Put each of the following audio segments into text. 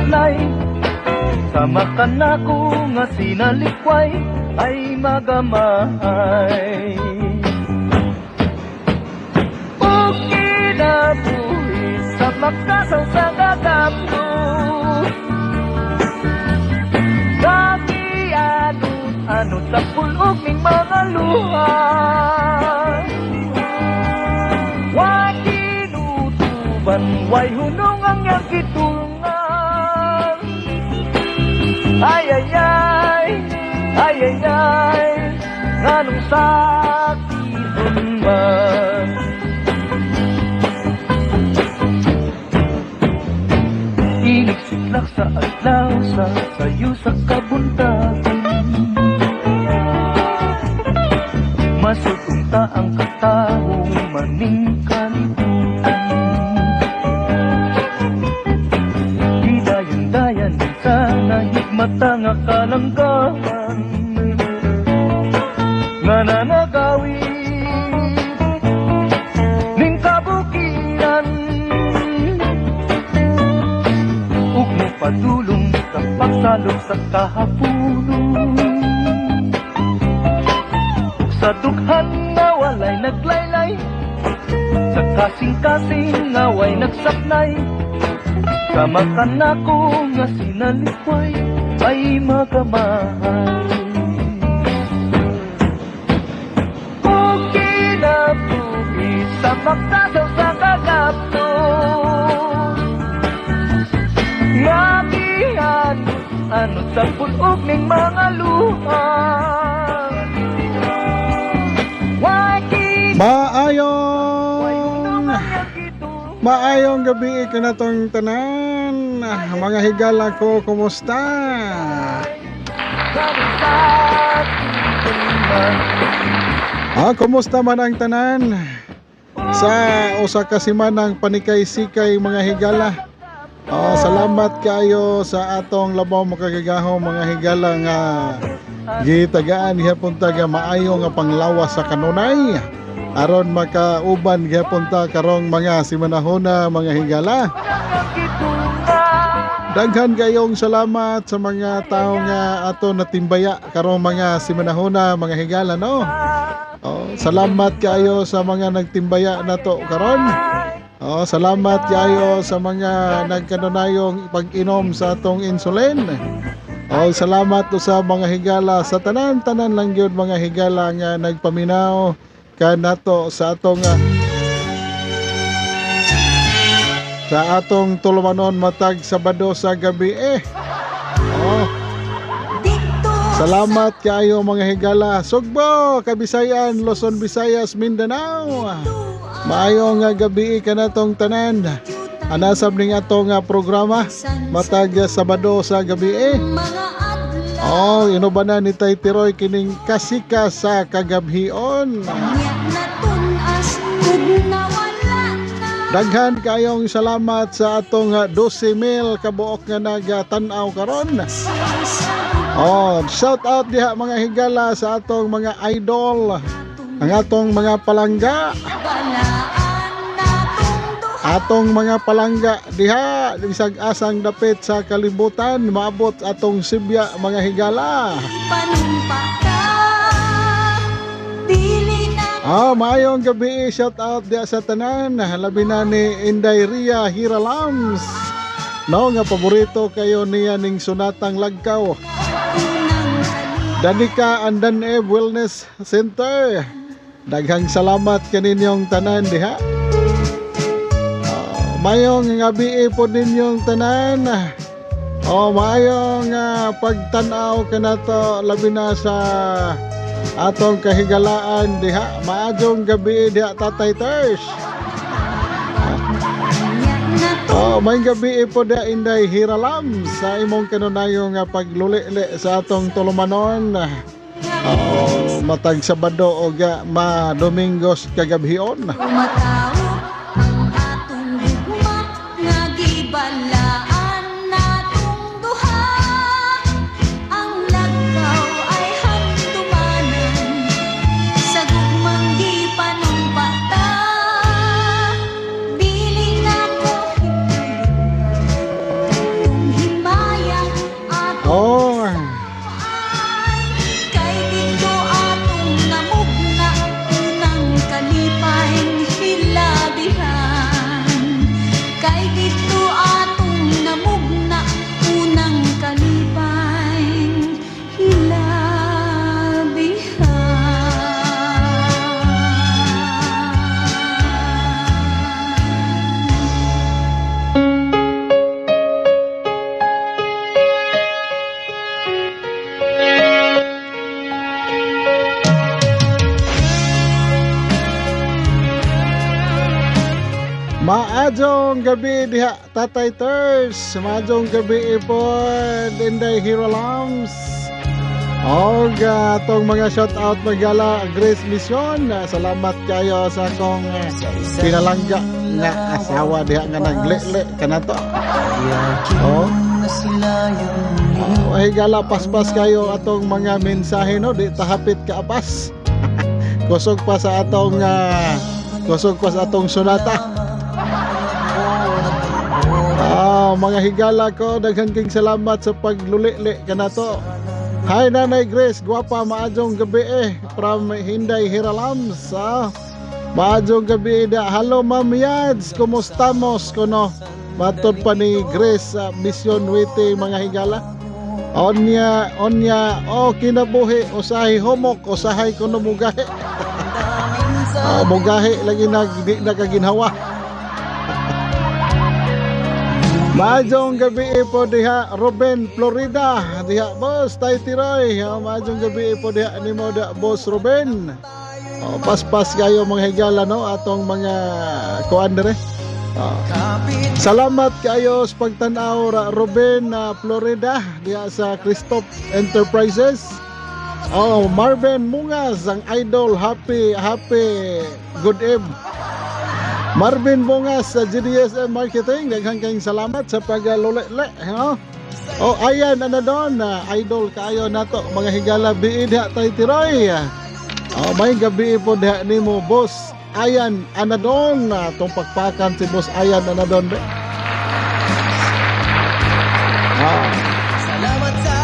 balay. Sama ka na ko nga sinalikway ay magamay. O kinabuhi sa makasaw sa gagapto, ano sa pulog ning mga luha. Way kinutuban, way hunong ang iyang kitungan. Ay ay ay, ay ay ay, nganong sakihon man. Inig-siklak sa adlaw, sa sayo sa kabuntagan. Masutunta ang katao maningkan. Di dayan-dayan sa nahigmata nga kalanggahan, nga nanagawi ning kabukiran. Ug mo padulong sa pagsalog sa kahapunon, sa dughan na walay naglaylay, sa kasing-kasing nga way nagsaknay. Sama ka na ko nga sinalikway ay magamay. O kinabuhi sa makasaw sa kagapto, nga gihanot sa pulog ning mga luha. Maayong gabi ka na tong tanan, mga higala ko, kumusta? Kumusta man ang tanan sa usa ka semanang panikay-sikay, mga higala? Salamat kayo sa atong labaw makagagahong mga higala nga gitagaan gihapon ta nga maayo nga panglawas sa kanunay aron makauban gihapon ta karong mga simanahona, mga higala. Daghan kayong salamat sa mga tao nga ato natimbaya karong mga simanahona, mga higala, no? Salamat kayo sa mga nagtimbaya nato karon. Salamat kayo sa mga nagkanunayong pag-inom sa atong insulin. Salamat sa mga higala, sa tanan-tanan lang yun mga higala nga nagpaminaw ka nato sa atong tulumanon matag Sabado sa gabi. Salamat kayo mga higala. Sugbo, Kabisayan, Luzon, Visayas, Mindanao. Maayong gabi ka natong tanan. Anasab ning atong programa matag Sabado sa gabi. Inubanan ni Tay Tiroy kining kasika sa kagabhion. Daghan kayong salamat sa atong 12,000 kabuok nga nagatan-aw karon. Shout out diha mga higala sa atong mga idol, ang atong mga palangga. Atong mga palangga diha bisag asang dapit sa kalibutan, maabot atong Sibya mga higala. Maayong gabi, shout out diha sa tanan, labi na ni Inday Ria Hiralams. Nga paborito kayo niya ning Sunatang Lagkaw. Danica Andan Wellness Center. Daghang salamat kaninyong tanan diha. Mayong gabi po ninyong tanan. Mayong pagtanaw kanato labi na sa atong kahigalaan diha. Maadjong gabi diha Tatay Ters. May gabi po diha Inday Hiralam sa imong kanunayong pagluli-li sa atong tulumanon. Matag Sabado o Domingos kagabhion. Maadjong gabi diha Tatay Ters. Maadjong gabi po Inday Hero Lams. Og atong mga shout out magala Grace Mission. Salamat kayo sa akong pinalangga nga asawa diha nga naglele kanato. Oh. Ay gala paspas kayo atong mga mensahe no di tahapit kaapas. Kusog pa sa atong sunata. Mga higala ko, daghan king salamat sa pagluli-li kanato. Hi Nanay Grace, guwapa, maadjong gabi from Hinday Hiralams. Maadjong gabi da. Hello Ma'am Yads, kumustamos kuno? Matod pa ni Grace Mission Witi mga higala. Onya, kinabuhi, usahay homok, usahay kuno mugahe. Mugahe lagi di nakaginhawa. Maadjong gabi po diha Ruben Florida diha boss Tay Tiroy. Maadjong gabi po diha nimo da boss Ruben. Paspas kayo mga higala no atong mga kuan dire. Salamat kayo sa pagtan-aw Ruben Florida diha sa Christoph Enterprises. Marvin Mungas ang idol, happy good evening. Marvin Bungas sa GDSM Marketing, daghang kayong salamat sa paglulele. Ayan, doon, idol kayo nato mga higala biid ha Tay Tiroy. May gabi po diha nimo boss Ayan, doon, itong pakpakan si boss Ayan, doon. Salamat sa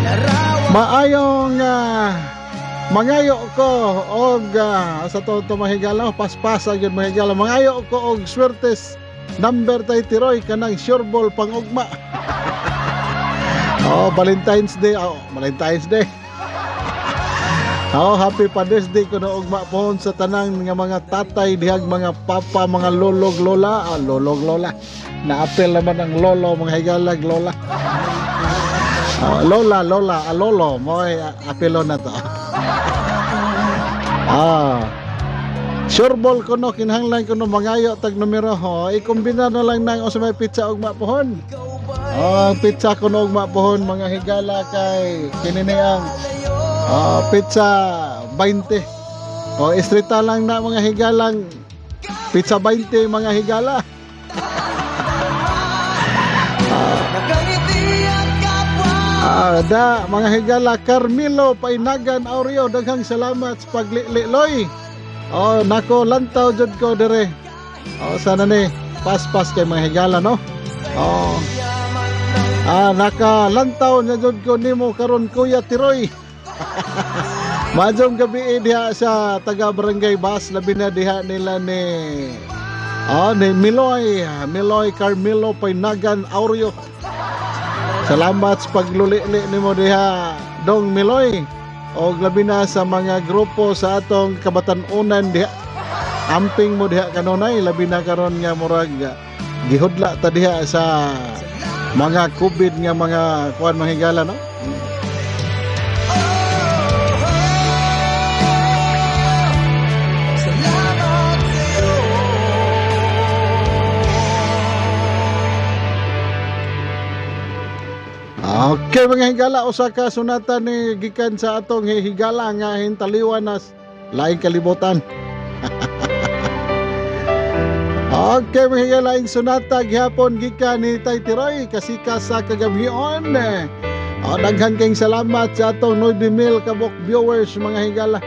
larawan. Maayong mangayo ko og sa to mahigala paspasa gyud mahigala mangayo ko og swertes number Tay Tiroy kanang sureball pangugma. Valentine's Day. Happy Father's Day kuno ugma pohon sa tanang nga mga tatay dihag mga papa mga lolog lola. Lola naapel naman ang lolo mga higalag lola. Lolo mo apelo na to. Sureball kuno kinahanglan kuno mangayo tag numero ikumbina na lang nang sa may pizza ug mapohon. Pizza kuno ug mapohon mga higala kay kinini ang pizza 20. Istrita lang na mga higalang pizza 20 mga higala. Mga higala Carmelo Painagan Aureo, daghang salamat sa pagliloy. Nako lantaw jud ko dire. Sana ni paspas kay mga higala no. Naka lantaw nya jud ko nimo karon Kuya Tiroy. Majong gabi diha sa taga Barangay Bas labi na diha nila ni Miloy Carmelo Painagan Aureo. Salamat sa pagluli-li nimo diha Dong Miloy. O labi na sa mga grupo sa atong kabatan-unan diha. Amping mo diha kanunay labi na karon nga murag gihudla ta diha sa mga COVID nga mga kuan mahigala no. Okay mga higala, usa ka sunata ni gikan sa atong higala nga hintaliwan nas laing kalibutan. Okay mga higala, ing sunata gihapon gikan ni Tay Tiroy kasika sa kagabion. Daghan kayong salamat sa atong 9,000 kabok viewers mga higala.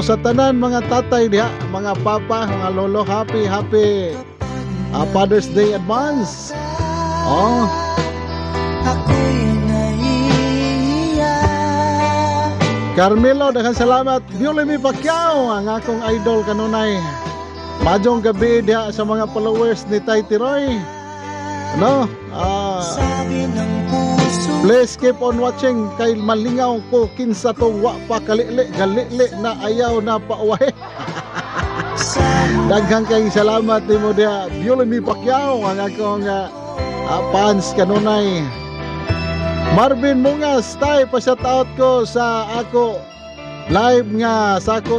Sa tanan mga tatay diha, mga papa, mga lolo, happy Father's Day advance. Carmelo, daghang salamat. Violemi Pacquiao, ang akong idol kanunay. Majong gabi diha sa mga followers ni Tay Tiroy. Please keep on watching kay malingaw ko kinsa to wa pa galili na ayaw na pauwahe. Daghang kayong salamat nimo diha Violemi Pacquiao, ang akong fans kanunay. Marvin Mungas, tay pa-shout out ko sa ako live nga sa ako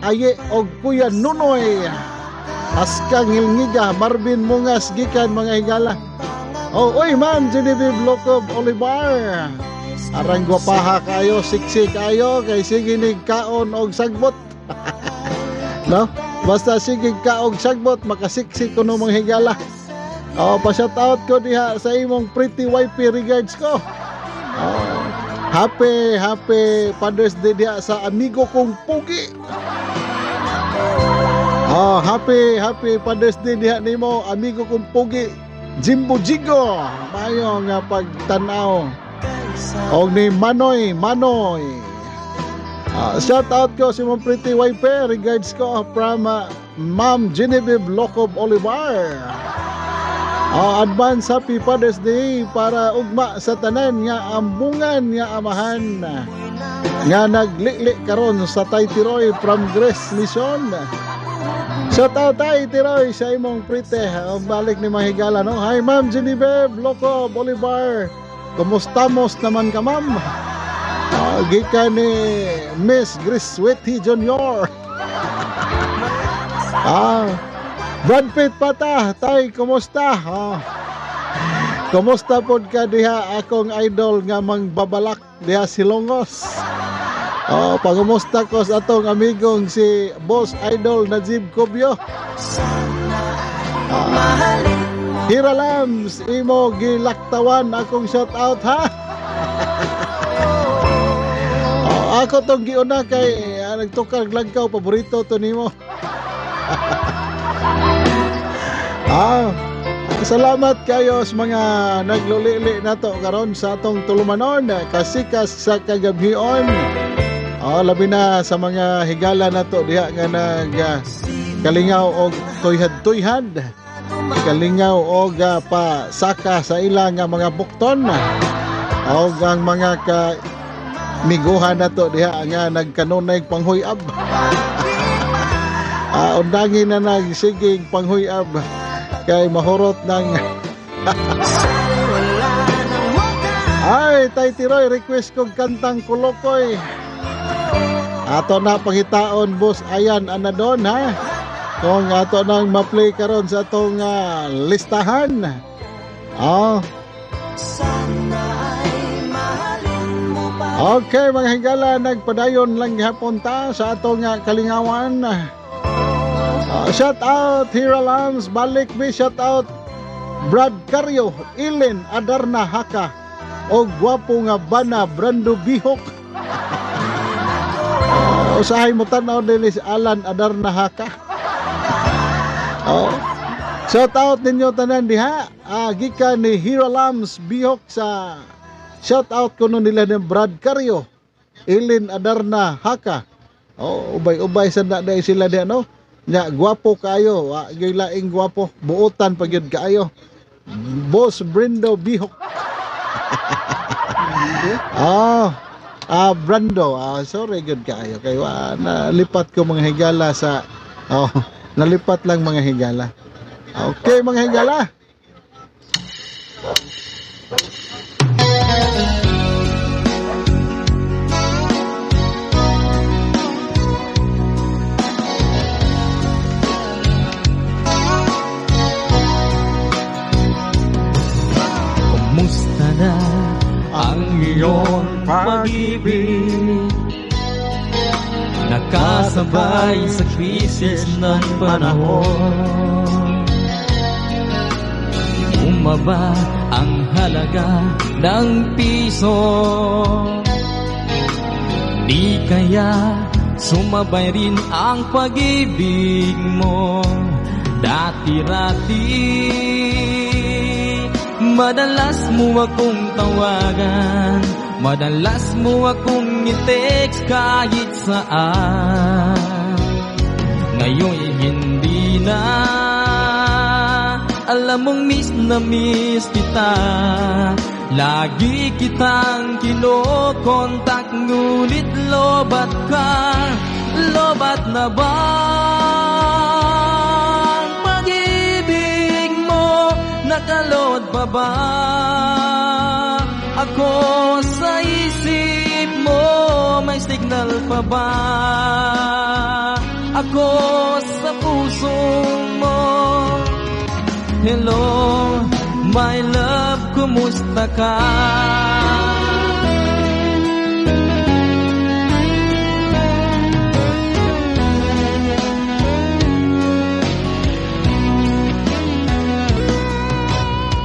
aye og Kuya Nunoy. Askang Hilngiga, Marvin Mungas, gikan mga higala. Oh, oy ma'am, Genevieve Locob Olivar. Arang gwapaha kayo, siksi kayo, kay sige ni kaon og sagbot. No? Basta sige ka og sagbot, makasiksi ko no mga higala. Oh, pa-shout out ko diha sa imong pretty wifey, regards ko. Oh, happy Father's Day diha sa amigo kong Pugi. Oh, happy Father's Day diha nimo, amigo kong Pugi. Jimbo Jigo, mayo nga pagtanaw. Og ni Manoy. Shout out ko si mong pretty wife, regards ko from Ma'am Genevieve Locob Olivar. Advance happy Father's Day para ugma sa tanan nga ambungan nga amahan nga nagliklik karon sa Tay Tiroy from Grace Mission. Shout out Tay Tiroy sa imong pretty. Balik ni mahigala, no? Hi Ma'am Genevieve Locob Olivar. Kumustamos naman ka, ma'am? Gikan ni Miss Grace Wetty Jr. Brad Pitt pata, tay, kumusta? Kumusta pod ka diha akong idol nga mangbabalak diha Silongos? Pagumusta ko sa atong amigong si Boss Idol Najib Cubio. Hira Lams, imo gilaktawan akong shout out, ha? Ako tong giuna kay nagtukar lagkaw, paborito to nimo. Salamat kayo sa mga naglulili nato karon sa atong tulumanon, kasikas sa kagabhion. Labi na sa mga higala nato diha nga nag kalingaw og tuyhad-tuyhad. Kalingaw og pasaka sa ilang mga bukton. Og ang mga miguhan nato diha nga nagkanunay panghuyab. Undangin na nagsigig panghuyab kay mahurot ng Ay, Tay Tiroy, request kong kantang Kulokoy. Ato na pangitaon, boss, ayan anadon, ha? Kung ato nang ma-play karon sa atong listahan. Okay, mga higala, nagpadayon lang gihapon ta sa atong kalingawan. Shout out Hira Lams, balik mi shout out Brad Carrio, Ilin Adarna Haka, o gwapo nga bana Brando Bihok. Usahay mo tanaw nila si Alan Adarna Haka. Shout out ninyo tanan diha. Gikan ni Hira Lams Bihok sa shout out ko nun nila ni Brad Carrio, Ilin Adarna Haka. Ubay-ubay sa na sila diha, no? Nya gwapo kayo, gilaing gwapo, buotan pa gyud kaayo. Boss Brando Bihok. Brando, sorry good kaayo kay nalipat ko mga higala sa nalipat lang mga higala. Okay mga higala. Kumusta na ang iyong pag-ibig? Nakasabay sa krisis ng panahon. Bumaba ang halaga ng piso. Di kaya sumabay rin ang pag-ibig mo dati-rati. Madalas mo akong tawagan, madalas mo akong i-text kahit saan. Ngayon'y hindi na, alam mong miss na miss kita. Lagi kitang kinokontak, ngunit lobat ka. Lobat na ba ang pag-ibig mo? Nakalod pa ba ako sa isip mo? May signal pa ba ako sa pusong mo. Hello, my love, kumusta ka?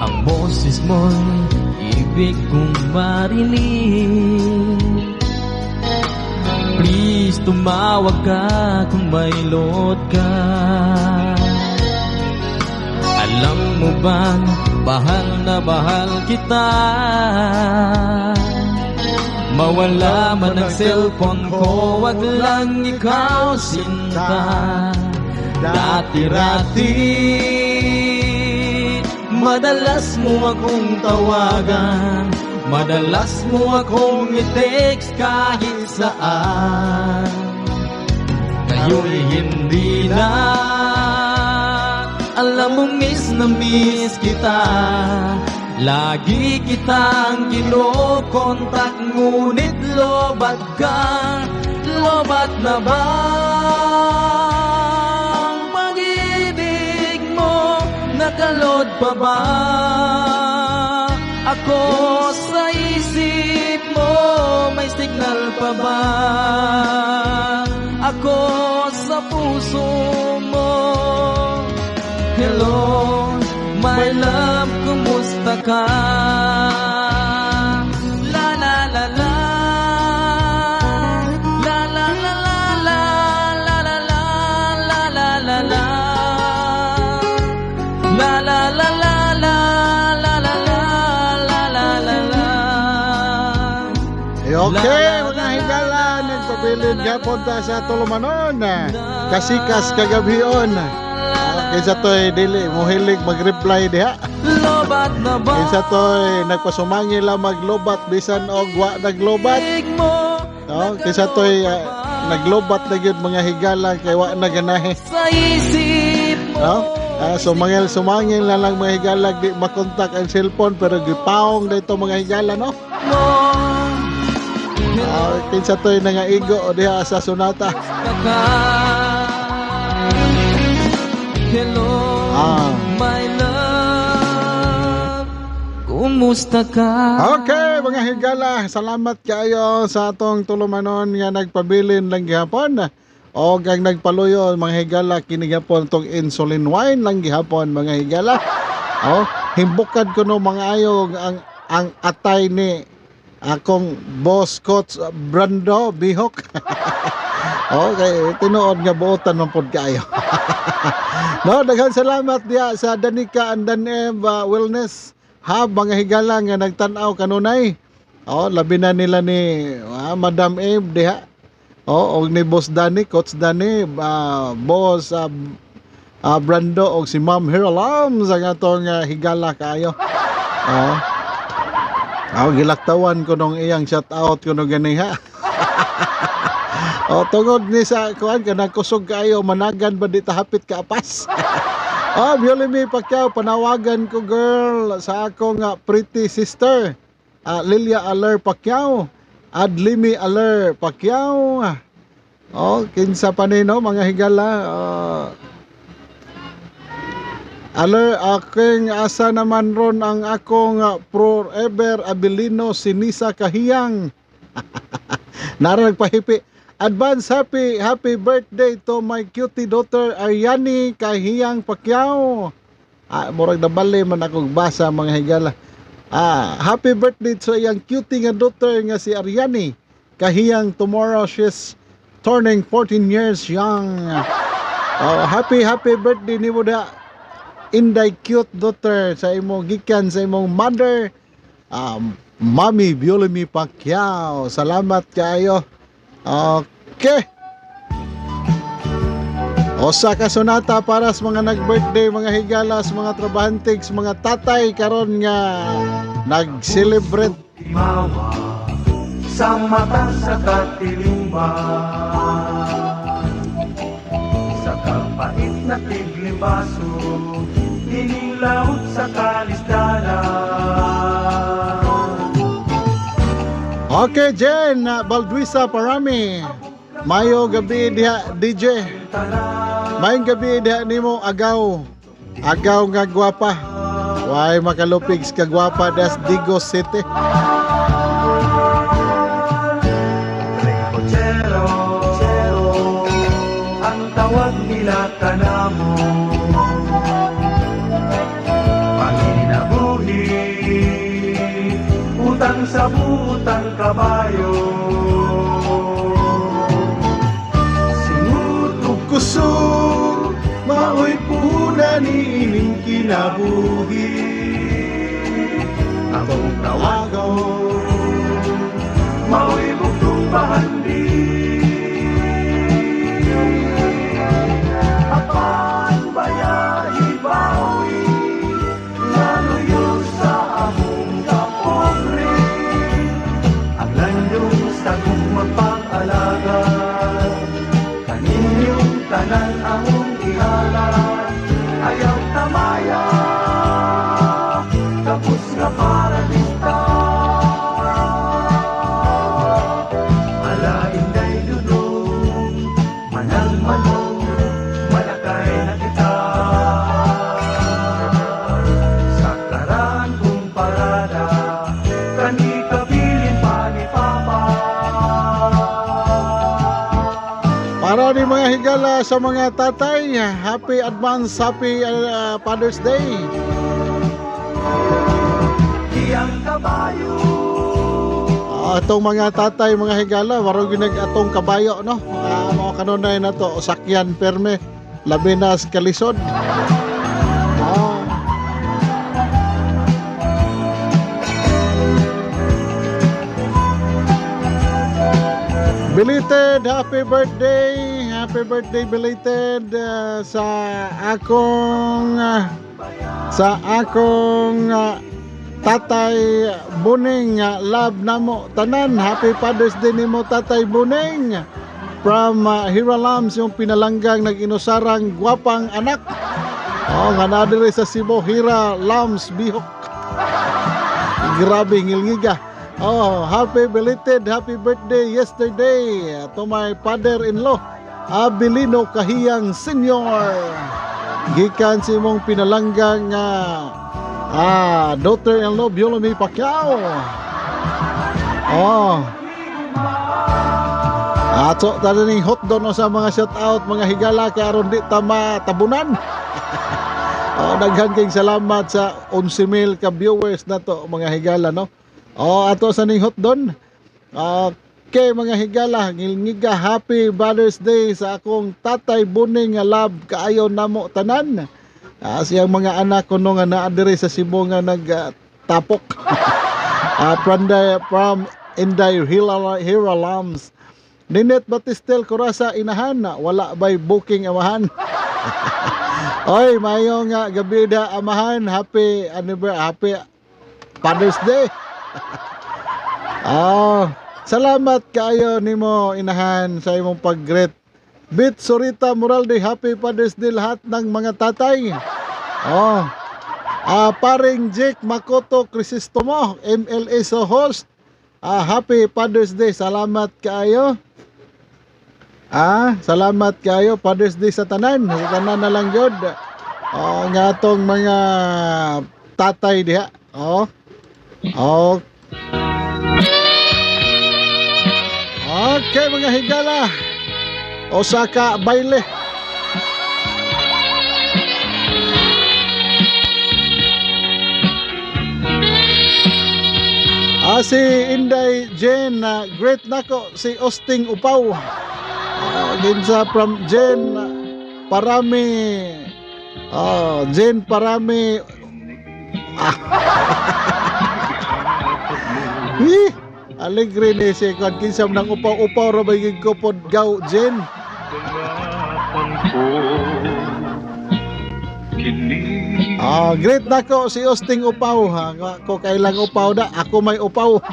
Ang boses mo'y ibig kong marinig. Please, tumawag ka kung may load ka. Alam mo bang bahal na bahal kita? Mawala man ang cellphone ko, wag lang ikaw sinta. Dati-rati madalas mo akong tawagan, madalas mo akong i-text kahit saan. Ngayon'y hindi na. Alam mo miss na miss kita. Lagi kitang kinokontak, ngunit lobat ka. Lobat na ba ang pag-ibig mo? Nakalod pa ba ako sa isip mo? May signal pa ba ako sa puso mo? Hello, my love, kumusta ka? La la la la, la la la la la, la la la la la la la, la la la la la, la la la la la la la. Okay, mga higala, nagpabilin gapon ta sa tulumanon. Kasikas kagabion. Kaysa to'y dili, muhilig mag-reply diha. Lobat na ba? Kaysa to'y nagpasumangi lang maglobat, bisan og wa naglobat. No? Kaysa to'y naglobat na yun mga higala, kay wa na ganahe. Sa isip mo. No? Sumangil na lang mga higala, di makontak ang cellphone, pero gipaong na ito mga higala, no? Kaysa to'y nangaigo diha sa sunata. Hello, my love, kumusta ka? Okay, mga higala, salamat kayo sa atong tulumanon nga nagpabilin lang gihapon. O gang nagpaluyo mga higala, kini gihapon tong insulin wine lang gihapon mga higala. O, himbukad ko no mga ayog ang atay ni akong boss coach Brando Bihok. Okay, tinuod nga buotan man pod kayo. No, daghang salamat diya sa Danica and Danev Wellness Hub mga higala nga nagtan-aw kanunay. Labi na nila ni Madam Eve diha. Og ni Boss Danny, Coach Danny, Boss Brando og si Ma'am Hiralam sa atong higala kayo. Gilaktawan ko nung iyang shout out ko nung ganiha. Tungod ni sa kuan ka nagkusog kayo, managan ba di tahapit ka apas? Violemi Pacquiao, panawagan ko girl sa akong pretty sister, Lilia Aler Pacquiao, Adlimi Aler Pacquiao. Kinsa pa nino mga higala. Aler, aking asa naman ron ang akong forever Abilino Sinisa Kahiyang. Nara nagpahipi. Advance happy birthday to my cutie daughter Ariani Kahiyang Pacquiao. Murag nabali man akong basa mga higala. Happy birthday sa iyang cutie nga daughter nga si Ariani Kahiyang. Tomorrow she's turning 14 years young. Happy birthday ni mo da inday cute daughter sa imong gikan sa imong mother, Mami Violemi Pacquiao. Salamat kayo. Okay. Osa ka sonata para sa mga nag-birthday, mga higalas, mga trabahantigs, mga tatay karon nga nag-celebrate. Timawa sa mata sa katilimba, sa kapait na tiglibaso, hinilaut sa kalisdanan. Okay, Jen, Balduisa Parami. Mayo gabi diha, DJ. Tanan Maayong gabi diha nimo agaw. Agaw nga gwapa. Why makalupigs ka gwapa das Digos City. Rincochero, ang tawag nila kanamo. Panginabuhi, utang sa butang kabayo. Sinutog kusog, maoy puna ni ining kinabuhi. Akong tawagaw, maoy bugtong bahandi. Apan bayahi bawi, naluyo sa among kapobre. Ang landong sa kong magpag-alaga, kaninyong tanan among ihala. Ayaw tamaya, tapos nga para dista. Alain day dudong, manang-manong, malakay na kita. Sa karaan kong parada, kani kabilin pa ni Papa. Para ni mga higala sa mga tatay, happy advance, happy Father's Day. Iyang kabayo, Atong mga tatay, mga higala, warog ginag atong kabayo, no? Mga kanunay na to, sakyan perme, labi na sa kalisod. Belated happy birthday belated sa akong tatay Buning, love namo tanan. Happy Father's Day nimo Tatay Buning from Hira Lams, yung pinalanggang nag-inusarang gwapang anak. Nga nadiri sa Cebu, Hira Lams Bihok. Grabe ngilngiga. Happy belated happy birthday yesterday to my father-in-law Abilino Kahiyang Senior. Gikan si mong pinalanggang daughter-in-law Biolomi Pacquiao. Ato tananing hot doon sa mga shout out mga higala kay aron di tama tabunan. Daghan kayong salamat sa 11,000 ka viewers na to mga higala, no? Ato sa ning hot doon. Okay mga higala, ngilngiga happy Father's Day sa akong Tatay Buning nga love kaayo namo tanan. Siyang mga anak ko nga naadiri sa Cebu nga nagtapok. From Inday Hira Lams. Ninet Batistel Kurasa inahan na wala bay booking amahan. Oy, mayong gabi da amahan, happy Father's Day. Salamat kaayo nimo inahan sa imong pag-greet. Bit Sorita Moralde, happy Father's Day lahat ng mga tatay. Paring Jake Makoto Crisostomo, MLA so host. Happy Father's Day. Salamat kaayo. Salamat kaayo. Father's Day sa tanan. Sa tanan na lang yun. Nga tong mga tatay diha. Okay mga higala. Osaka baile. Si Inday Jen, great nako si Osting Upaw. Ginsa from Jen Parami. Jen Parami. Alegre ni si kon kinsam ng upaw-upaw ra bay ko pod gaw Jen. Great nako si Osting Upaw. Ko kailang upaw da, ako may upaw.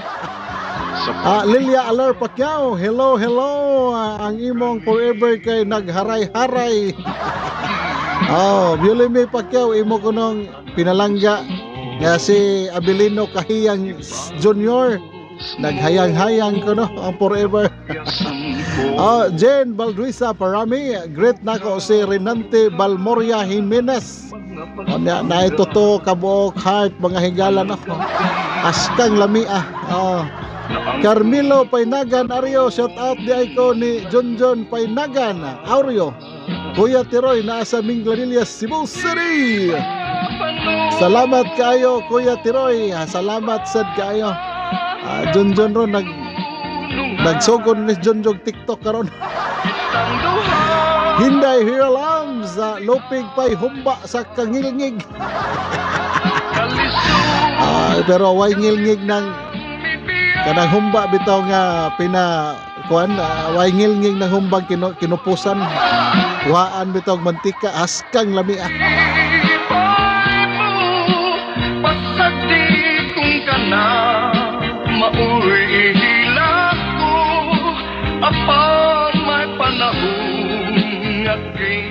Lilia Alar Pacquiao, hello. Ang imong forever kay nagharay-haray. Biolimi Pacquiao, imo kunong pinalangga nga si Abilino Kahiyang Junior. naghayang-hayang ko no ang forever. Jen Balduisa Parami, great nako si Renante Balmoria Jimenez. Na ito to kabuok heart mga higala no. Askang lamia. Carmelo Painagan Ario, shout out di ay ko ni John Painagan Aureo. Kuya Tiroy na sa Minglanillas, Cebu City. Salamat kayo Kuya Tiroy. Salamat sad kayo. John ron nagsugod ni John TikTok karon. Hinday hiram sa lupig pay humba sa kangilngig. Pero way ngilngig ng kanang humba bitaw nga way ngilngig ng humbang kinupusan. Waan bitaw mantika askang lamia.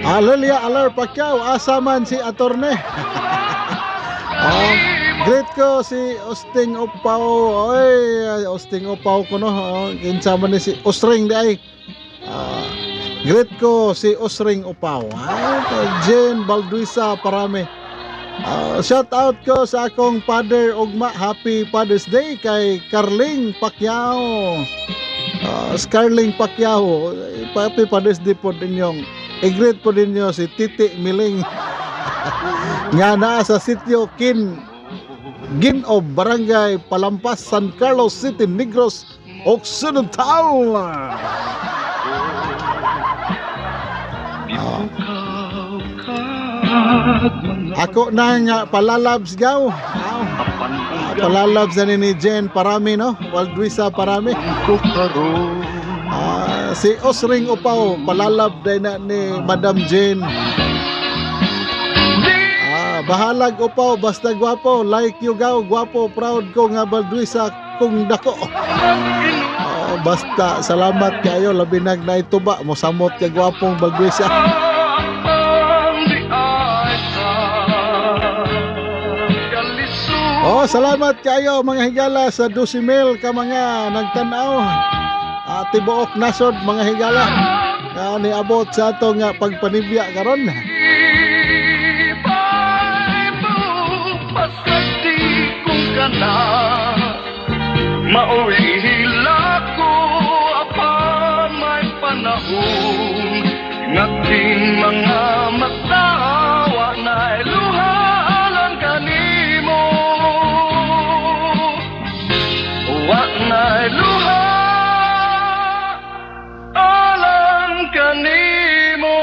Alelia Alar Pacquiao, asaman si Atorne. Great ko si Osting Opao. Oy, Osting Opao ko no. Kinsa man ni si Osring di ay. Great ko si Osring Opao. Jen Balduisa Parami. Shout out ko sa akong father ugma, happy Father's Day kay Carling Pacquiao. Scarling Pacquiao, happy Father's Day po ninyong. I-greet po ninyo si Titi Miling nga naa sa sitio Ginob, Barangay Palampas, San Carlos City, Negros Occidental. Ako na nga palalabs gaw. Palalabs na ni Jen Parami no, Balduisa Parami. Si Osring Upaw palalab day na ni Madam Jen. Bahalag Upaw basta gwapo, like you gaw, gwapo, proud ko nga Balduisa kung dako. Basta salamat kayo labi nag naituba mo samot ka gwapong Balduisa. Salamat kayo mga higala sa 12,000 ka mga nagtanaw. Tibuok nasod mga higala. Niabot sa ato nga pagpanibya karon. Maurihila ko apan may panahon ngating mga mata wa na'y luhalan kanimo wa na'y luha alang kanimo.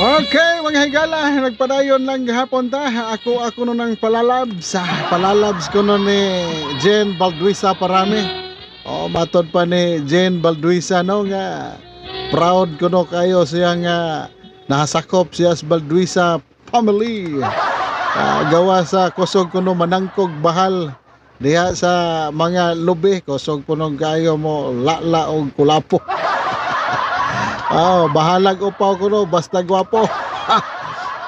Okay, mga higala, nagpadayon lang gahapon ta. Ako no nang palalabs. Palalabs ko no ni Jen Balduisa Parami. Matod pa ni Jen Balduisa no nga proud ko no kayo siya nga nakasakop siya sa Balduisa family. Gawa sa kusog ko no manangkog bahal diha sa mga lubi, kusog po no kayo mo lala og kulapo. Bahalag Upaw ko no, basta gwapo.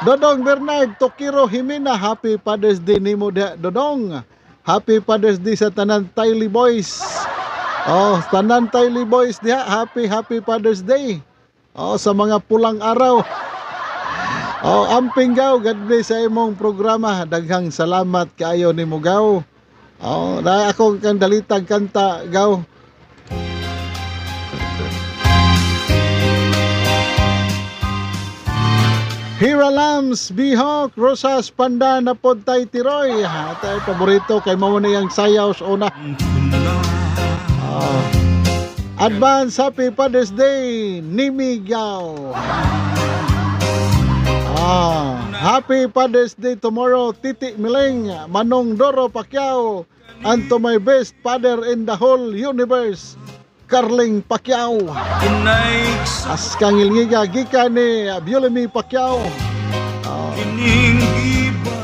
Dodong Bernard Tokiro Himina, happy Father's Day nimo diha Dodong. Happy Father's Day sa tanan Tylee Boys. Tanan Tylee Boys diha, happy Father's Day. Sa mga pulang araw. Amping gaw, God bless sa imong programa. Daghang salamat kaayo nimo gaw. Na ako kang dalitag kanta gaw. Hira Lams, Bihok, Rosas, Panda na pod tay Tiroy. Tay paborito kay mao na yang sayaw sa una. Advance happy Father's Day, Nimigaw. Happy Father's Day tomorrow, Titi Miling, Manong Doro Pacquiao, and to my best father in the whole universe, Carling Pacquiao. Askang ilngiga gikan ni Biolemi Pacquiao.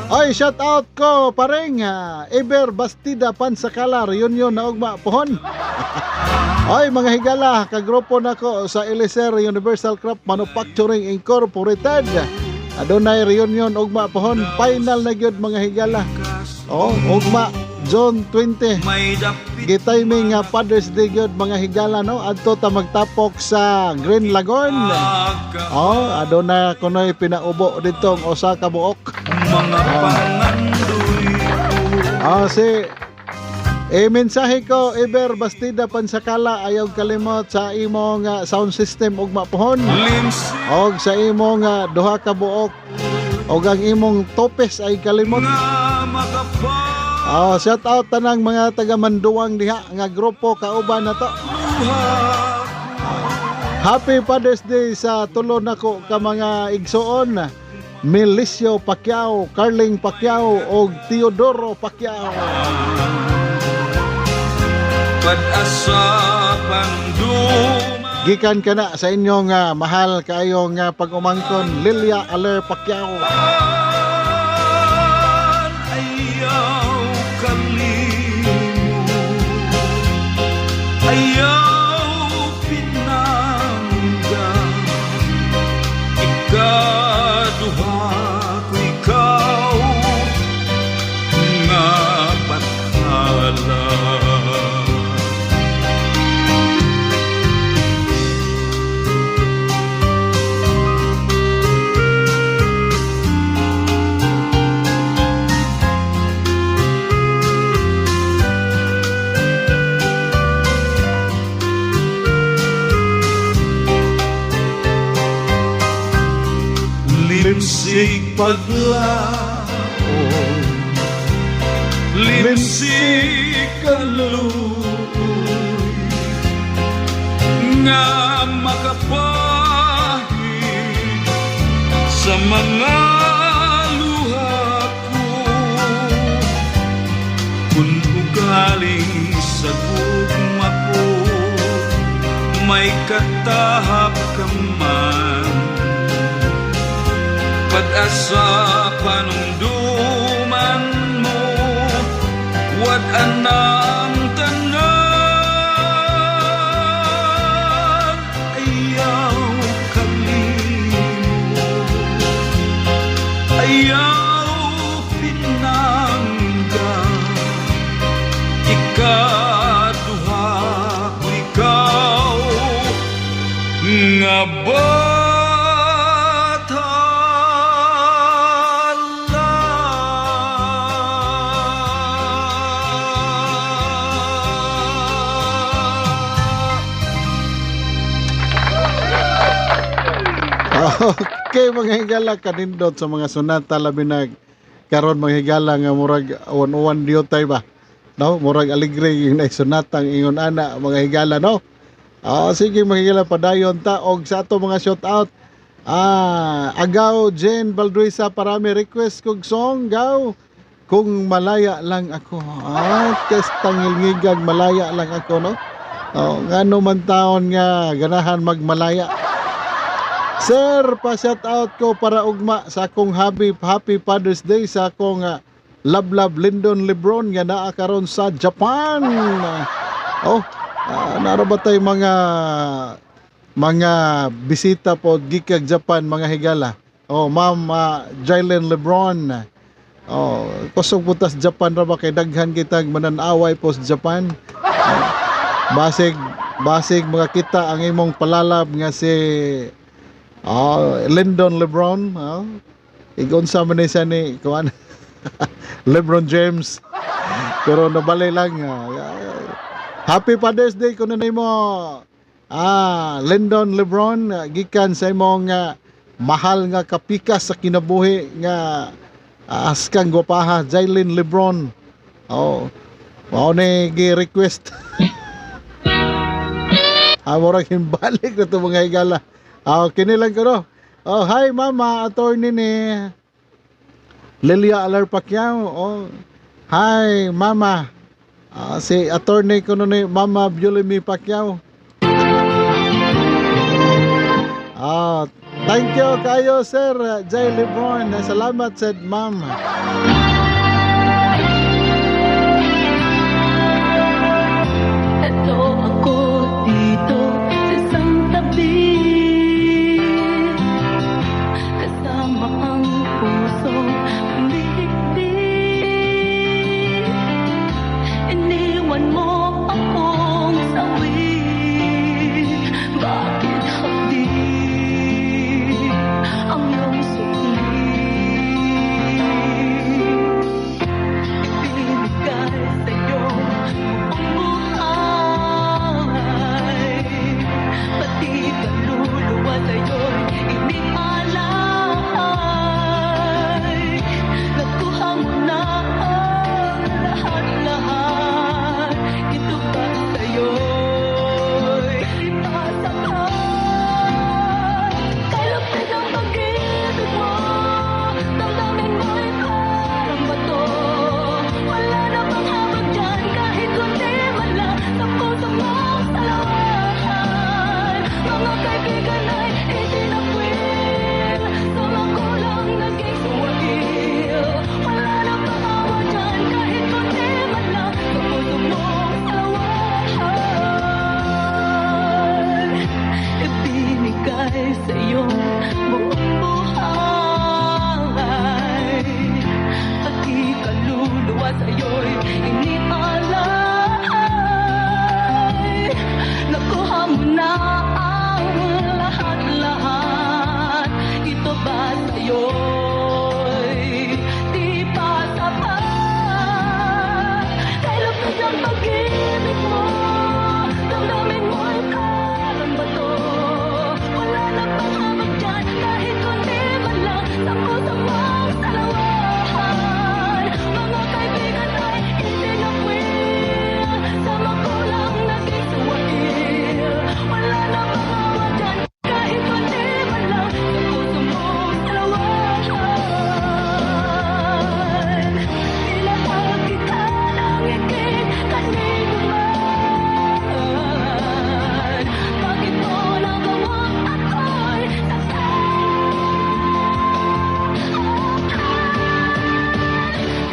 Oy, shout out ko pareng Eber Bastida Pansakala reunion na ugma pohon. Oy mga higala, kagrupo nako sa Eliezer Universal Craft Manufacturing Incorporated. Adunay reunion ugma pohon, final na gyud mga higala. Oh, ugma June 20. Gitiming nga Father's Day gyud mga higala no. Adto ta magtapok sa Green Lagoon. Oh, aduna kunoy pinaubo ditong usa ka buok. Mga pangandoy ko. Si mensahe ko Eber Bastida Pansakala, ayaw kalimot sa imong sound system ug mapuhon. Limsi Og sa imong duha ka buok og ang imong topes ay kalimot. nga makapag Shout out tanang mga taga Manduang diha nga grupo kauban na to. Happy Father's Day sa tulo nako ka mga igsoon. Milicio Pacquiao, Carling Pacquiao og Teodoro Pacquiao. pag-asa panduma. Gikan kana sa inyong mahal kaayong pag-umangkon Lilia Aler Pacquiao. Ayaw kalimot, ayaw pinangga. Ikaduha ko ikaw nga bathala. Limsig paglaon, limsig kaluoy, nga makapahid sa mga luha ko. Kung ugaling sa gugma ko, may katahap ka man. Pag-asa panunduman mo, wat anang tanan. Ayaw kalimot, ayaw pinangga. Ikaduha ko ikaw nga Okay mga higala, kanindot sa mga sunata labi na karon mga higala nga murag uwan diotay ba, no? Murag aligre yung naisunatang ingon ana mga higala, no? Sige mga higala, padayon ta og sa ato mga shout out. Agaw Jen Balduisa, parami request kog song gaw kung malaya lang ako. Testang ilngigag malaya lang ako, no? Ngano man taon nga ganahan magmalaya. Sir, pa-shout out ko para ugma sa akong happy Father's Day sa akong love Lyndon Lebron nga naa karon sa Japan. Naro ba tay mga bisita po gikag Japan mga higala. Ma'am Jalen Lebron. Kusog putas Japan ra ba kay daghan kitag mananaway po sa Japan. Basig mga kita ang imong palalab nga si Lyndon Lebron, igon sa man siya ni kuan LeBron James. Pero nabali lang. Happy Father's Day kuno nimo Lyndon Lebron, gikan sa imong mahal nga kapikas sa kinabuhi nga askang gwapaha Jalen Lebron. Mao ni gi-request. Murag himbalik na to mga higala. Kinilang ko no. Hi mama, attorney ni Lilia Aler Pacquiao. Hi mama. Si attorney ko no ni Mama Violemi Pacquiao. Thank you kayo Sir Jay Lebron. Salamat said ma'am. Ito ako dito sa isang tabi, kasama ang puso umibig. Iniwan mo akong sawi, bakit hapdi ang iyong sukli? Ibinigay sa'yo ang buhay, pati kaluluwa sa'yo'y inialay. Nakuha mo na ang lahat-lahat, ito ba sa'yo'y ipasapat? Kalapit ang pag-ibig mo, damdamin mo'y parang bato. Wala na bang habag dyan, kahit kunti man lang sa puso mong salawahan. Mga kaibigan ay itinakwil, sa magulang naging suwakil. Wala na bang awa dyan, kahit kunti man lang sa puso mong salawahan. Ibinigay sa iyong buong buhay, pati kaluluwa sa'yo'y inialay. Nakuha mo na ang lahat-lahat, ito ba sa'yo'y di pa sapat? Kailan ang pag-ibig mo, damdamin mo'y parang bato. Wala na bang habag dyan, kahit kunti man lang sa puso mong salawahan. Mga kaibigan ay itinakwil, sa magulang naging suwakil. Wala na bang awa dyan, kahit kunti man lang sa puso mong salawahan. Tinahal kita ng higit kanino man. Bakit mo nagawang ako'y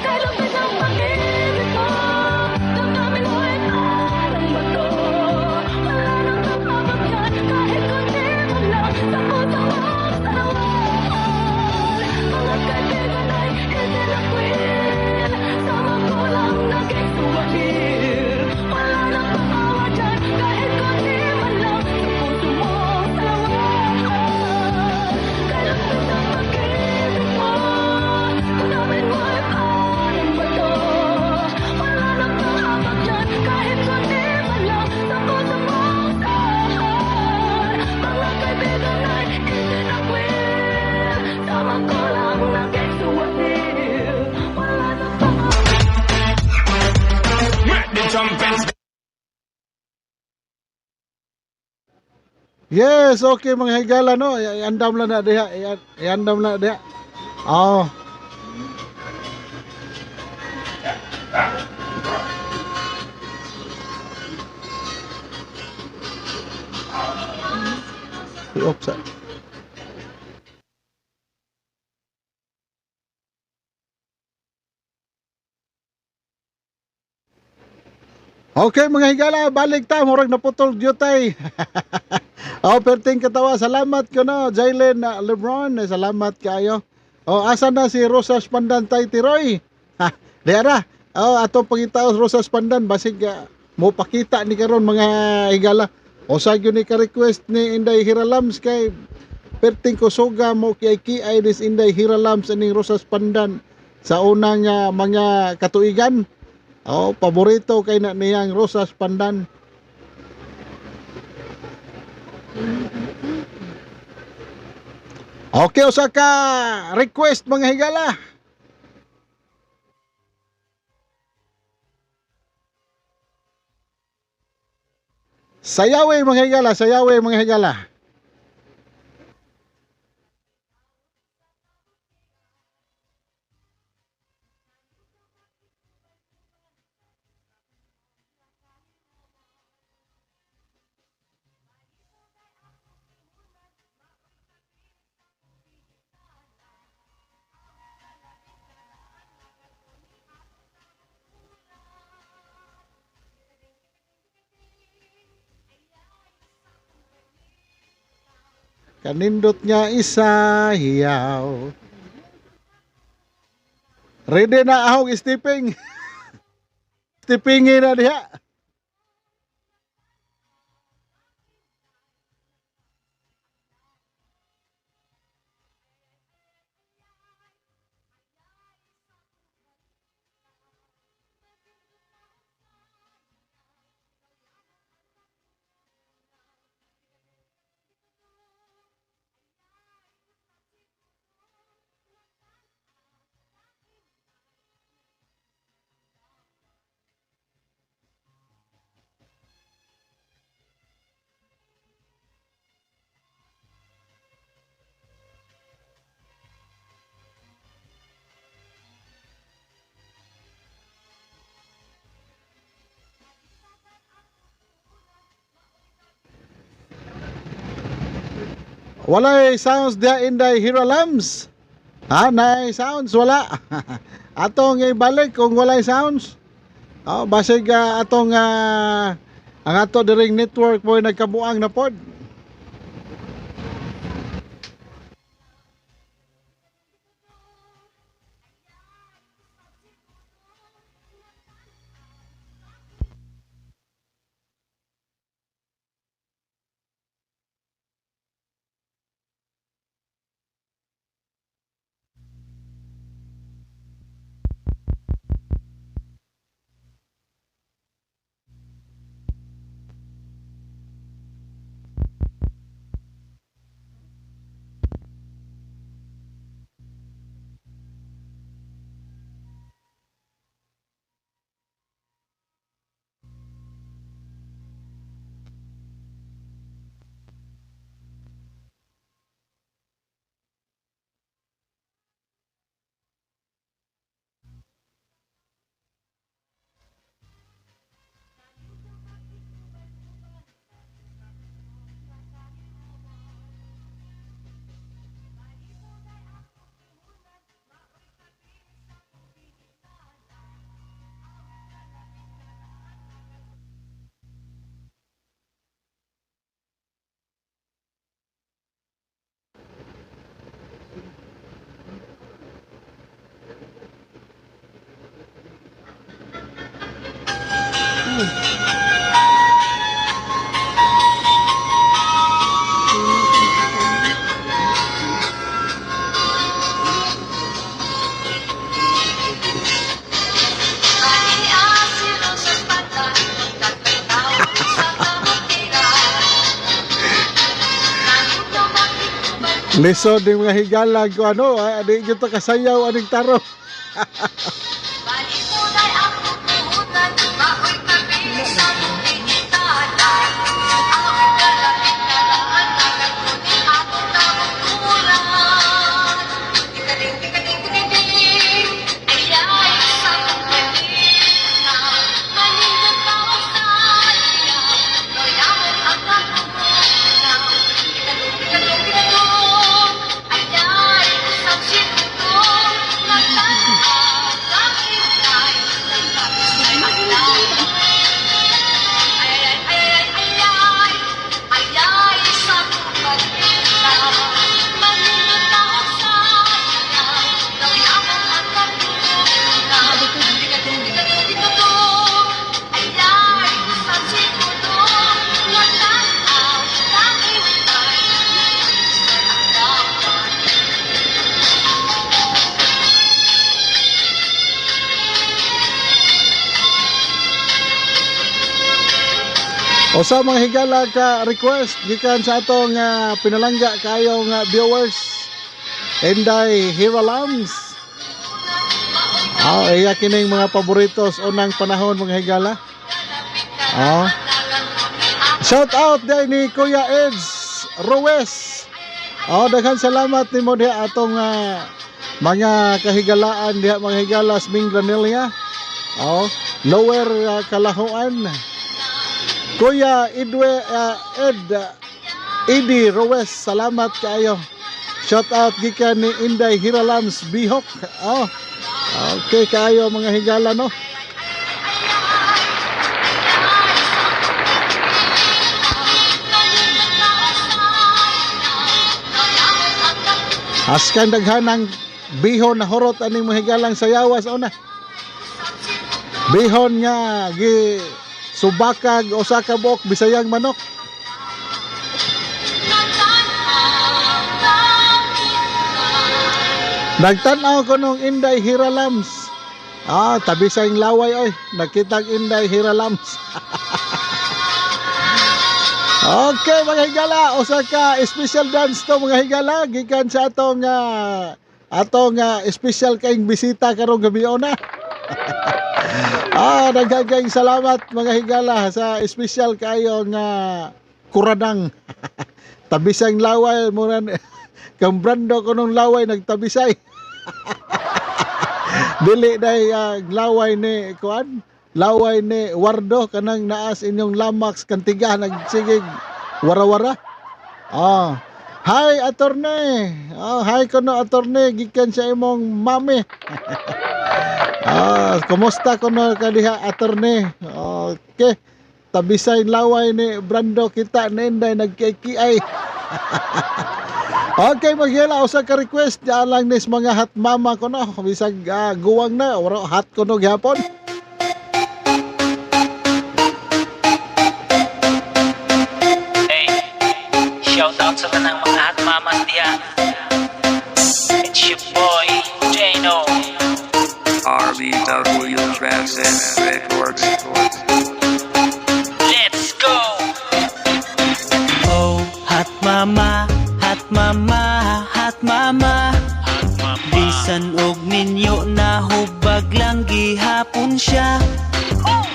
kalapit ang pag-ibig mo, damdamin mo'y parang bato. Wala nang habag dyan, kahit kunti man lang sa puso mong salawahan. Mga kaibigan ay itinakwil, sa magulang naging suwakil. Wala nang awa dyan, kahit kunti man lang sa puso mong salawahan. Kalapit ang pag-ibig mo, damdamin mo'y parang bato. Wala nang habag dyan, kahit kunti man lang sa puso mong salawahan. Mga kaibigan ay itinakwil, sa magulang naging suwakil. Wala nang Yes, okay mga higala no. Iandam lang na diha. Iandam lang na diha. Oh. I-off sa. Okay mga higala, balik ta, murag naputol gyutay. Oh, perting katawa, salamat ko no, Jaylen Lebron, salamat kayo. Oh, asa na si Rosas Pandan tay Tiroy? Ha, diara. Oh, ato pangitaos Rosas Pandan basig mo pakita ni karon mga higala. O sa gyud ni ka request ni Inday Hiralams kay perting ko soga mo kay dis Inday Hiralams aning Rosas Pandan sa unang mga katuigan. Oh, paborito kay na niyang Rosas Pandan. Okay, usa ka request mga higala. Sayawe mga higala, sayawe mga higala. Kanindot nga isayaw. Ready na ahog stepping. Steppingin na diha. Walay sounds dia inday Hero Lambs. Ha, nay sounds wala. Atong ibalik kung walay sounds. Oh, basig atong ang ato diring network mo nagkabuang na pod. Lisod ng mga higala ko ano, di nyo to kasayaw aning taro. Balipunay ang pupunan, mako'y tabi sa buminitanan. Ako'y kalapit na laan, nagkunin akong nakukulan. Tikaling, tikaling, tikaling, ayay sa pagkalina. Malibot pa ako sa iya, noyamot ang nakukulan. Tikaling, tikaling, tikaling, ayay isang segundo. O sa mga higala ka request gikan sa atong pinalangga kayong viewers Inday Hero Lambs. Iya kining mga paboritos unang panahon mga higala. Shout out day ni Kuya Eds Ruiz. Daghan salamat nimo diha atong mga kahigalaan diha mga higala Ming Granilla. Lower Kalahuan. Kuya Edi Ruiz, salamat kayo. Shout out gikan ni Inday Hero Lambs Bihok. Okay kayo mga higala no. Askan daghanang bihon na horot aning mahigalang sayawas una. Bihon nga gi subakag o sa kabok bisayang manok. Nagtanaw ko nung Inday Hiralams. Tabi sa laway oy, nakitang Inday Hiralams. Okay mga higala, usa ka special dance to mga higala gikan sa atong special kaing bisita karong gabi na. Nagagayng salamat mga higala sa special kayo nga kuradang. Tabisang laway muran kang brando ko nung laway nagtabisay. Dili day laway ni kuan. Laway ni Wardo kanang naas inyong lamax kantiga nagsigig wara-wara. Hi attorney. Hi kono attorney gikan sa imong mami. Kumusta kono kadiha attorney? Okay. Tabisay laway ni Brando kita nenday nagkikiay. Okay magyela usa ka request lang nis mga hot mama kono bisag guwang na or hot kono gyapon. Shout out sa tanang mga hot mamas diya. It's your boy, Jano. RBW Tracks and Records. Let's go! Oh, hot mama, hot mama, hot mama. Bisan og ninyo na hubag lang gihapon siya.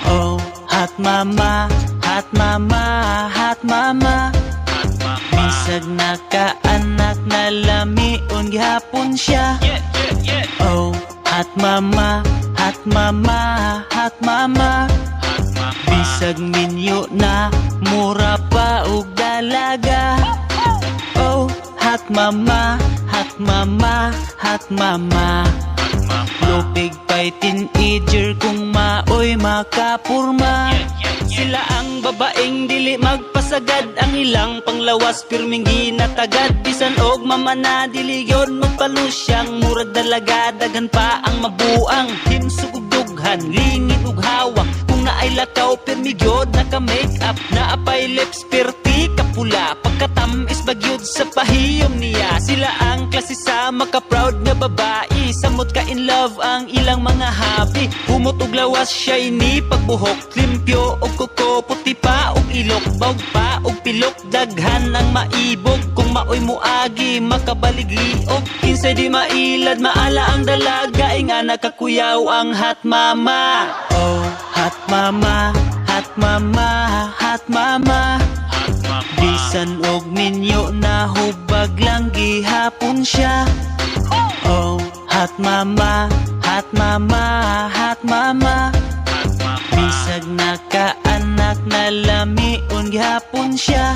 Oh, hot mama, hot mama, hot mama. Bisag nakaanak na lamion gihapon siya. Oh, hot mama, hot mama, hot mama. Bisag minyo na mura pa og dalaga. Oh, hot mama, hot mama, hot mama. Lupig pa'y teenager kung maoy makapurma. Sila ang babaeng dili magpasagad, ang ilang panglawas pirming ginatagad. Bisan og mamana dili yon magpalusyang, murag dalaga daghan pa ang mabuang. Himsug ug dughan, lingid ug hawak, kung naay lakaw pirmi gyud naka-make up. Naapay lips perti kapula, pagkatamis bagyod sa pahiyom niya. Sila ang klase sa maka-proud nga babae, samot ka in love ang ilang mga hobby. Humot og lawas shiny pagbuhok, limpyo og kuko, puti pa og ilok, bawg pa og pilok, daghan ang maibog. Kung maoy moagi makabaligli og kinsay di mailad, maala ang dalaga nga nakakuyaw ang hot mama. Oh, hot mama, hot mama, hot mama. Bisan og ninyo na hubag lang gihapon siya. Oh, hot mama, hot mama, hot mama. Bisag nakaanak na lamion gihapon siya.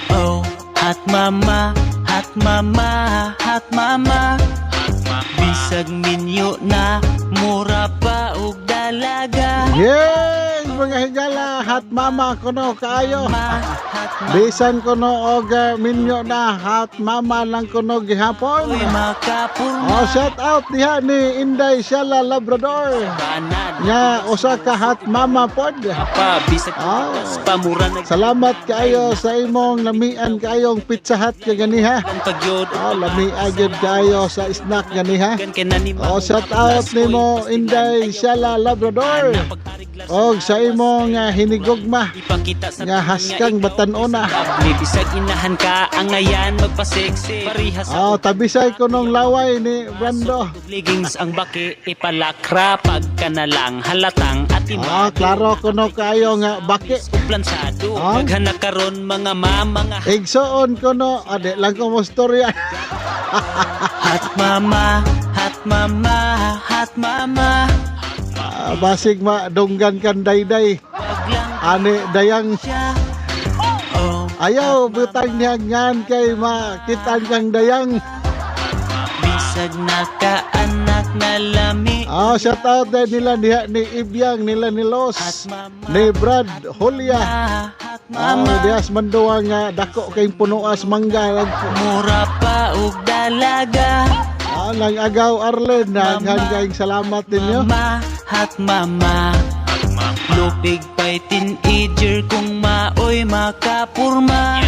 Oh, hot mama, hot mama, hot mama. Bisag minyo na mura pa og dalaga. Yes, mga higala, hot mama kuno kaayo. Bisan kuno og minyo na hot mama lang kuno gihapon. Oy makapurma. Shout out diha ni Inday Shala Labrador. Nga usa ka hot mama pod. Pa bisag pamura nag Salamat kaayo sa imong lamian kaayong Pizza Hut ka ganiha. pagyod. Lamian gyud kaayo sa snack ganiha. Kan kinani Shout out nimo Inday Shala Labrador. Og sa imong hinigugma ipakita sa nga haskang batan-ona. Bisag inahan ka ang ngayan magpa-sexy. Parihas Tabisay ko nung laway ni Brando. leggings ang baki ipalakra pagka na lang halatang atin. Klaro ko no kayo nga baki. Plansado maghanap karon mga mama nga Igsoon ko no, ade lang ko mo storya. hot mama, hot mama, hot mama. Basig madunggan kan dayday. Ani dayang Siya. Oh, ayaw butang niya ngan kay makitan kang dayang. bisag nakaanak na lami. Shout out din nila ni Ibyang, nila ni Los, ni Brad Julia. Hot mama. Dias manduwa nga dako kay punuas mangga. Mura pa og dalaga. Nang agaw Arlen, naghanggang salamat ninyo. Mama at mama. Lupig pa'y teenager kung maoy makapurma.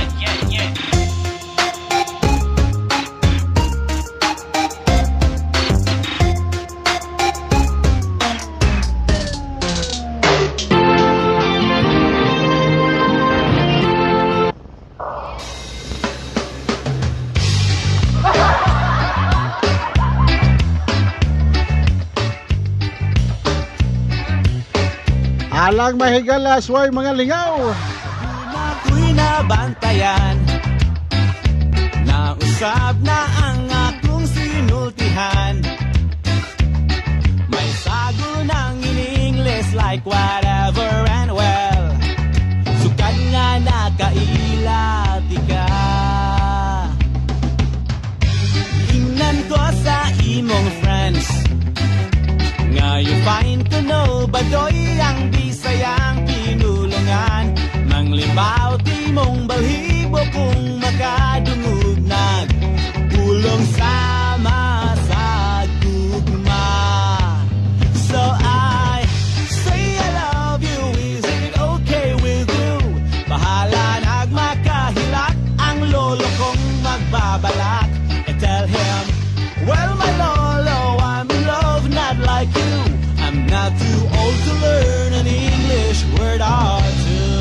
Alang mahigalas, way mga lingaw. Ako'y nabantayan. Nausap na ang akong sinultihan. May sago ng in-English like whatever and well. Sukad nga nakailati ka. Ingnan ko sa imong friends. Nga you find to know badoy ang bisayang pinulungan. Nang libaw ti mong balhibo kung makadungog nag pulong sama sa gugma. So I say I love you, is it okay with you? Bahala nagmakahilak ang lolo kong magbabalak. And tell him, well my lolo, I'm in love not like you. I'm not too old to learn an English word or two.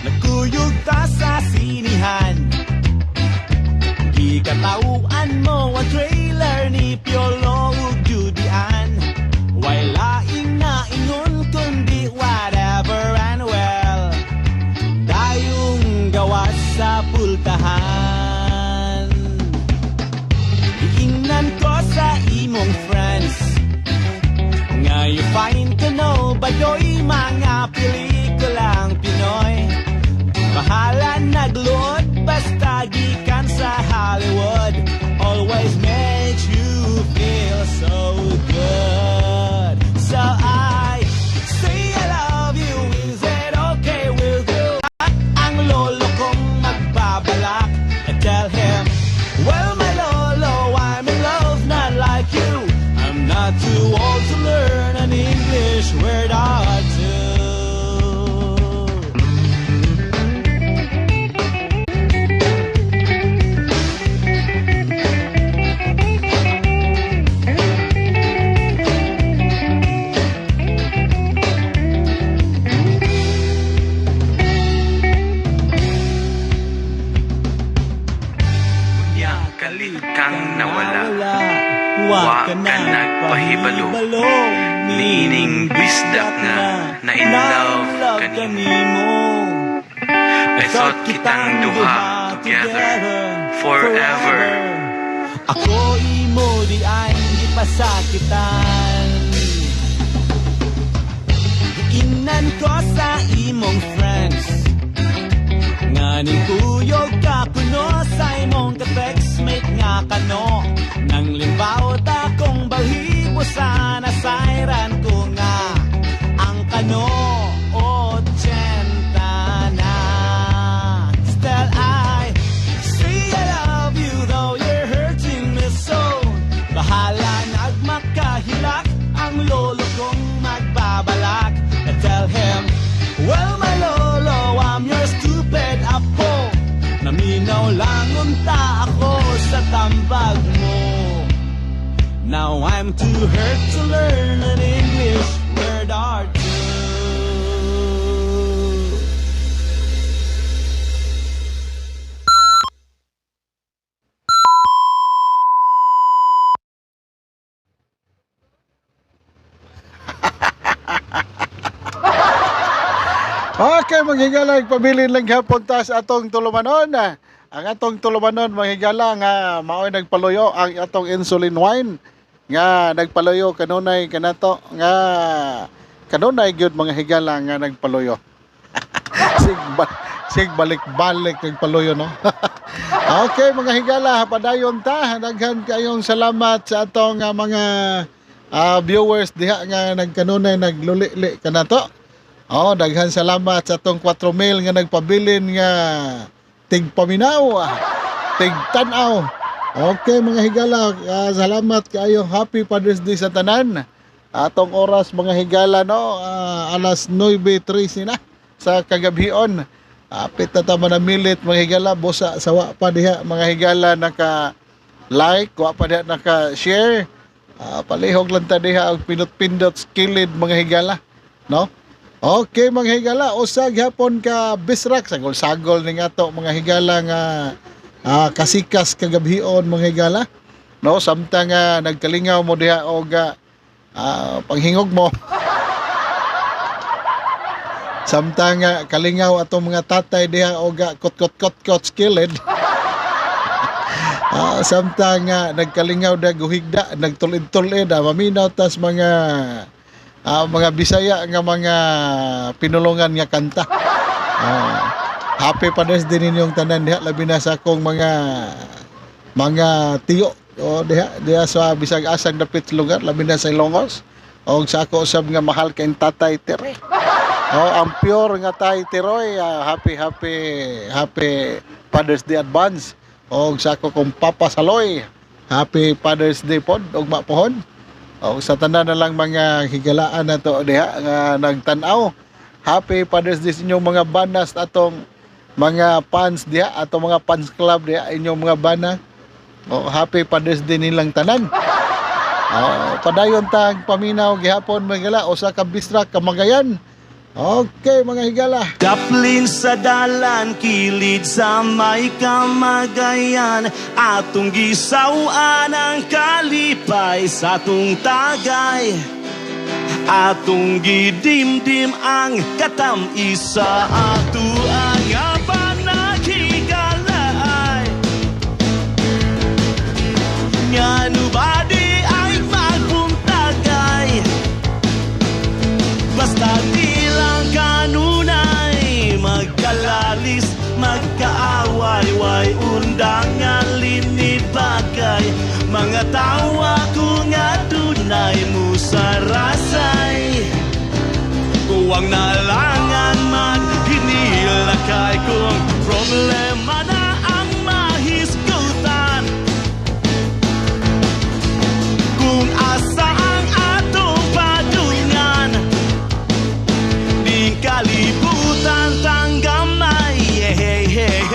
Nagkuyog ta sa sinihan. Di katauan mo ang trailer ni Piolo ug Judian. Why laing na ingon kundi whatever and well. Dayong gawas sa pultahan. Iingnan ko sa imong friends. Nga you find to know badoy mga pelikulang Pinoy. Bahala nagluod basta gikan sa Hollywood. Always makes you feel so good. So I say I love you, is it okay with you? Ang lolo kong magbabalak. And tell him, well my lolo, I'm in love not like you. I'm not too old to learn an English word or two. Kang nawala. Wa ka nagpahibalo. Niining bisdak nga na in love kanimo. I thought kitang duha together forever. Ako imo di ay gipasakitan. Iinan ko sa imong friends. Nganing kuyog ka kuno sa imong ka-textmate nga kano. Nang limbaw ta kong balhibo sana sayran ko nga ang kano 80 na. Still I say I love you though you're hurting me so. Bahala nagmakahilak ang lolo kong magbabalak. And tell him, well my lolo, I'm your stupid apo. Naminaw lang unta ako sa tambag mo. Now I'm too hurt to learn an English word or two. Okay, manghigala, pabilin lang hapon ta sa atong tulumanon. Ang atong tulumanon, manghigala nga maoy nagpaluyo ang atong insulin wine. Nga nagpaluyo kanunay kanato nga kanunay gyud mga higala nga nagpaluyo. sig balik-balik nagpaluyo no. Okay, mga higala, padayon ta. Daghan kayong salamat sa atong mga viewers diha nga nagkanunay nagluli-li kanato. Oh, daghan salamat sa atong 4 mil nga nagpabilin nga tigpaminaw, tigtanaw. Okay, mga higala, salamat kayo. Happy Father's Day sa tanan. Atong oras mga higala no, alas 9:13 na sa kagabion. Apit na tama na milit mga higala, busa sa wa pa diha mga higala naka-like, wa pa diha naka-share. Palihog lang ta diha og pindot-pindot skilled mga higala, no? Okay mga higala, usag hapon ka bisrak sagol-sagol ning ato mga higala nga kasikas kagabion mga higala, no? Samtang nagkalingaw mo diha og panghingog mo. Samtang kalingaw atong mga tatay diha og kot skilled. Samtang nagkalingaw da guhigda, nagtulid-tulid, maminaw tas mga Bisaya nga mga pinulungan nga kanta. Happy Father's Day ninyong tanan diha, labi na sa akong mga tiyo o diha sa bisag asang dapit lugar, labi na sa Ilongos. O sa ako usab nga mahal kay tatay Tere. Ang pure nga tay Teroy, happy Father's Day advance. O sa ako kong Papa Saloy, happy Father's Day pod og mapohon. O sa tanan na lang mga higalaan na to diha nga nagtan-aw, happy Father's Day sa inyong mga banas atong mga fans diha, atong mga fans club diha, inyong mga bana. O happy Father's Day nilang tanan. Padayon tag paminaw gihapon mga higala, usa ka bisrak kamagayan. Okay mga higala. Daplin sa dalan, kilid sa may kamagayan, atong gisawan ang kalipay sa atong tagay, atong gidimdim ang katam-isa, ato ang panaghigalay. Nga nubadi ay magpuntagay, basta lang kanunay, magkalalis, magkaaway, way undangan linid bagay, mga tawa ko nga dunay musarasay, kuwang nalangan man hinilakay, kung problema na ang mahisgutan, kung asa ang atong padungan, kalibutan tanggamay, hey, hey, hey.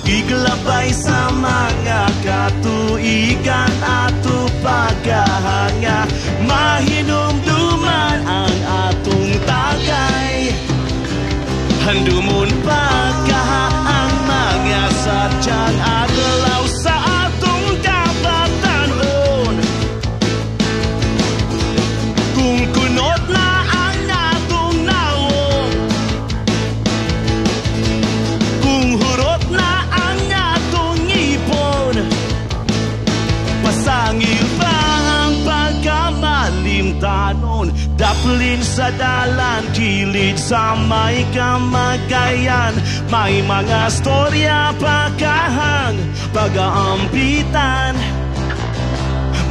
Iglabay sa mga katuigan ato paghahanga, mahinumduman ang atong tagay, handumon pagkahaang mga sadyang adlaw sa atong kabatanon, kung kunot na ang atong naong, kung hurot na pasangil pa ang pagkamalimtanon, daplin sa dalan, kilid sa may kamagayan, may mga storya pagkahang pag-aampitan,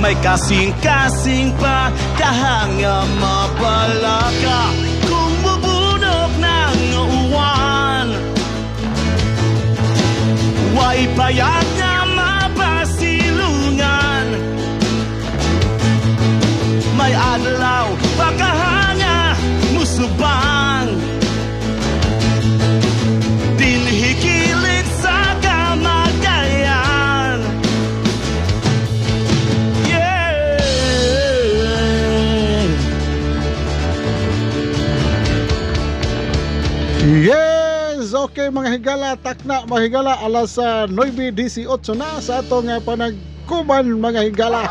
may kasing-kasing pa kahang mapalaka, kung bubunok ng uwan, way payag nga may adlaw pagkahanga musubang, dinhikilit sa kamagayan, yeah. Yes, okay Okay mga higala, takna mga higala, alas 9:18 na sa atong panagkuman mga higala.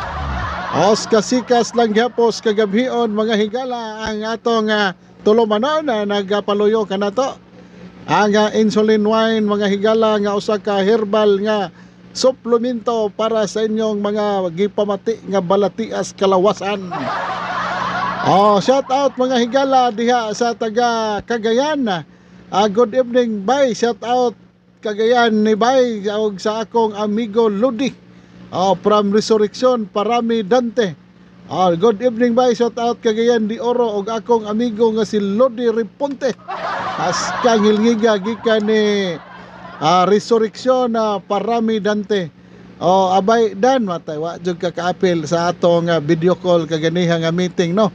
Os kasikas lang gyapos kagabhion mga higala ang atong tulumanon na nagpaluyo kanato. Ang insulin wine mga higala nga usa ka herbal nga suplemento para sa inyong mga gipamati nga balatias kalawasan. Shout out mga higala diha sa taga Cagayan. Good evening, bye. Shout out Cagayan ni bye og sa akong amigo Ludi. From Resurrection, Parami Dante. Good evening, bye. Shout out Cagayan de Oro og akong amigo nga si Lodi Riponte. As kangilngiga gikan ni Resurrection Parami Dante. Abay dan matay wa jud ka kaapil sa atong video call kaganiha nga meeting no.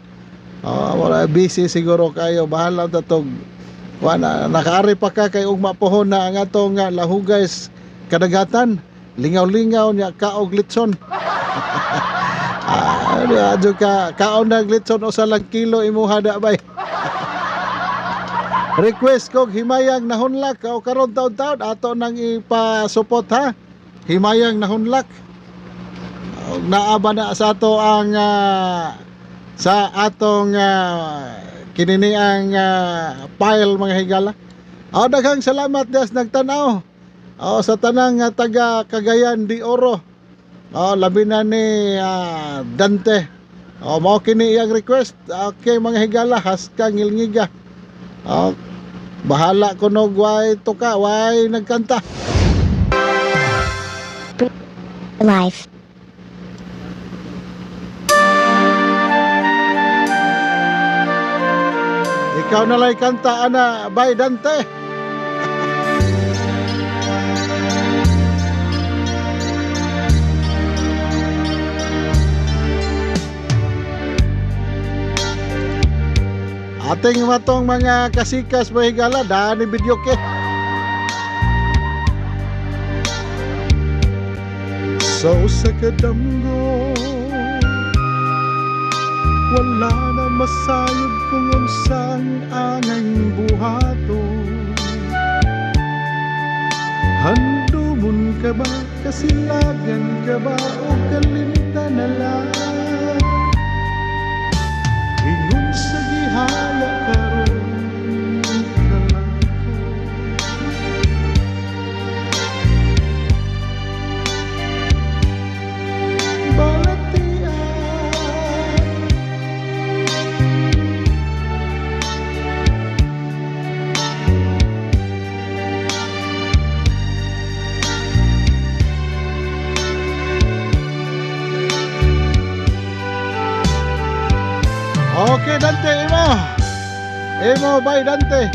Wala busy siguro kayo, bahala ta tog wala nakaari pa ka kay ug mapuhon na ang atong lahugay kadagatan, lingaw-lingaw nya kaog litson. Adyo ka kaon na litson usa lang kilo imuha da bay. Request kog himayang nahunlak o karon taon-taon ato nang ipasupot ha. Himayang nahunlak. Naaba na sa ato ang sa atong kinini ang file mga higala. Daghang salamat des nagtanaw. Sa tanang taga Cagayan de Oro. Labi na ni Dante. Mao kini iyang request. Okay mga higala, haska ngilngiga. Bahala ko no way tuka, way nagkanta. Life. Ikaw na lang kanta ana by Dante. Ating matong mga kasikas mahigala daan ni video ke. So sa kadamgo wala na masayod kung unsang angay buhato. Handumon ka ba, kasilagan ka ba, o kalimta na lang? Ingon sa gihala karon ka lang ko. Okay Dante, imo bye Dante.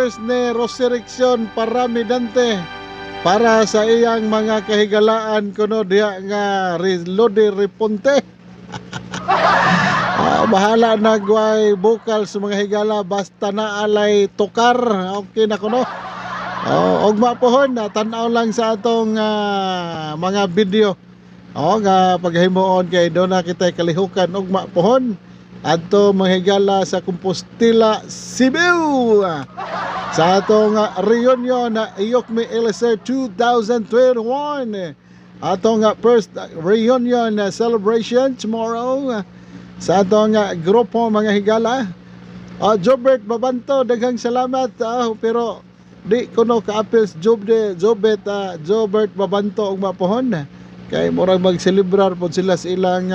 prayers ni Resurrection Paramidante para sa iyang mga kahigalaan kuno diha nga Lodi Reponte. Bahala nagway bukal sa mga higala basta naalay tukar. Okay na kuno. Og mapohon tan-aw lang sa atong mga video. Nga paghimuon kay do na kita kalihukan og mapohon adto mahigala sa Compostela, Cebu. Sa atong reunion na Iyokmi Eliezer 2021. Atong first reunion celebration tomorrow sa atong grupo mga higala. Jobert Babanto, daghang salamat. Pero di kuno ka-appeals Jobert Babanto og mapohon kay murag mag-celebrar pod sila sa ilang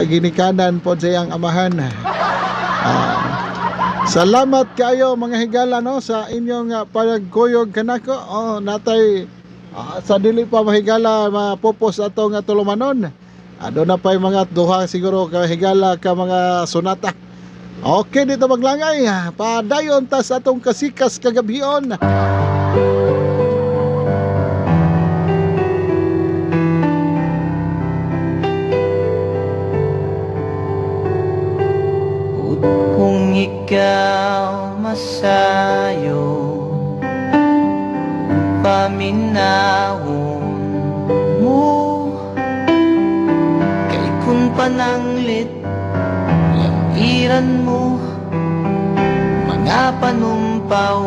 ginikanan pod sa iyang amahan. Salamat kayo mga higala no sa inyong pagkuyog kanako. Natay sa dili pa mahigala mapupos atong tulumanon. Ado na pa mga duha siguro ka higala ka mga sunata. Okay, dito maglangay. Padayon ta sa atong kasikas kagabion. Kung ikaw masayo paminahon mo kay kung pananglit iran mo mga panumpaw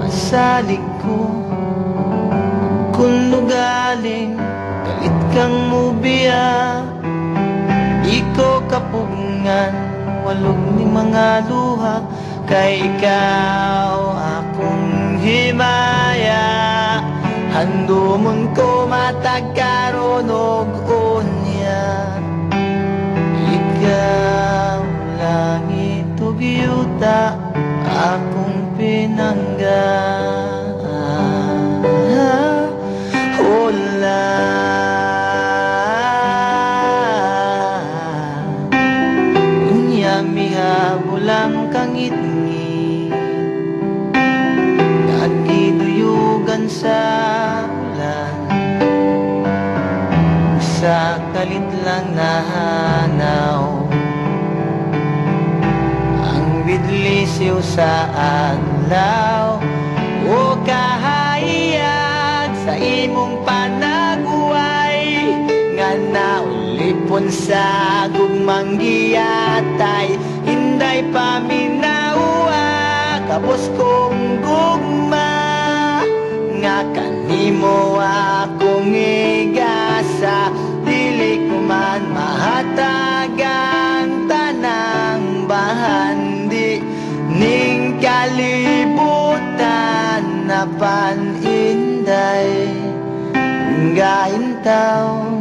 pasalig ko kung lugaling galit kang mubiya di ko kapugngan walog ni mga luha kay ikaw akong himaya handumon ko matagkaroon og unya ikaw langit ug yuta akong pinangga hola bulang kangit-ngit nagiduyugan sa ulan sa kalit lang nahanaw ang bidlisiw sa adlaw o kahayag sa imong panaguway nga naulipon sa gugmang giyatay Inday paminawa kapos kong gugma nga kanimo akong igasa dili ko man mahatagang tanang bahandi ning kalibutan na paninday gahintaw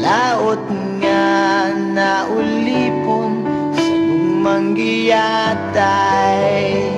alaot nga naulipon sa gumanggiatay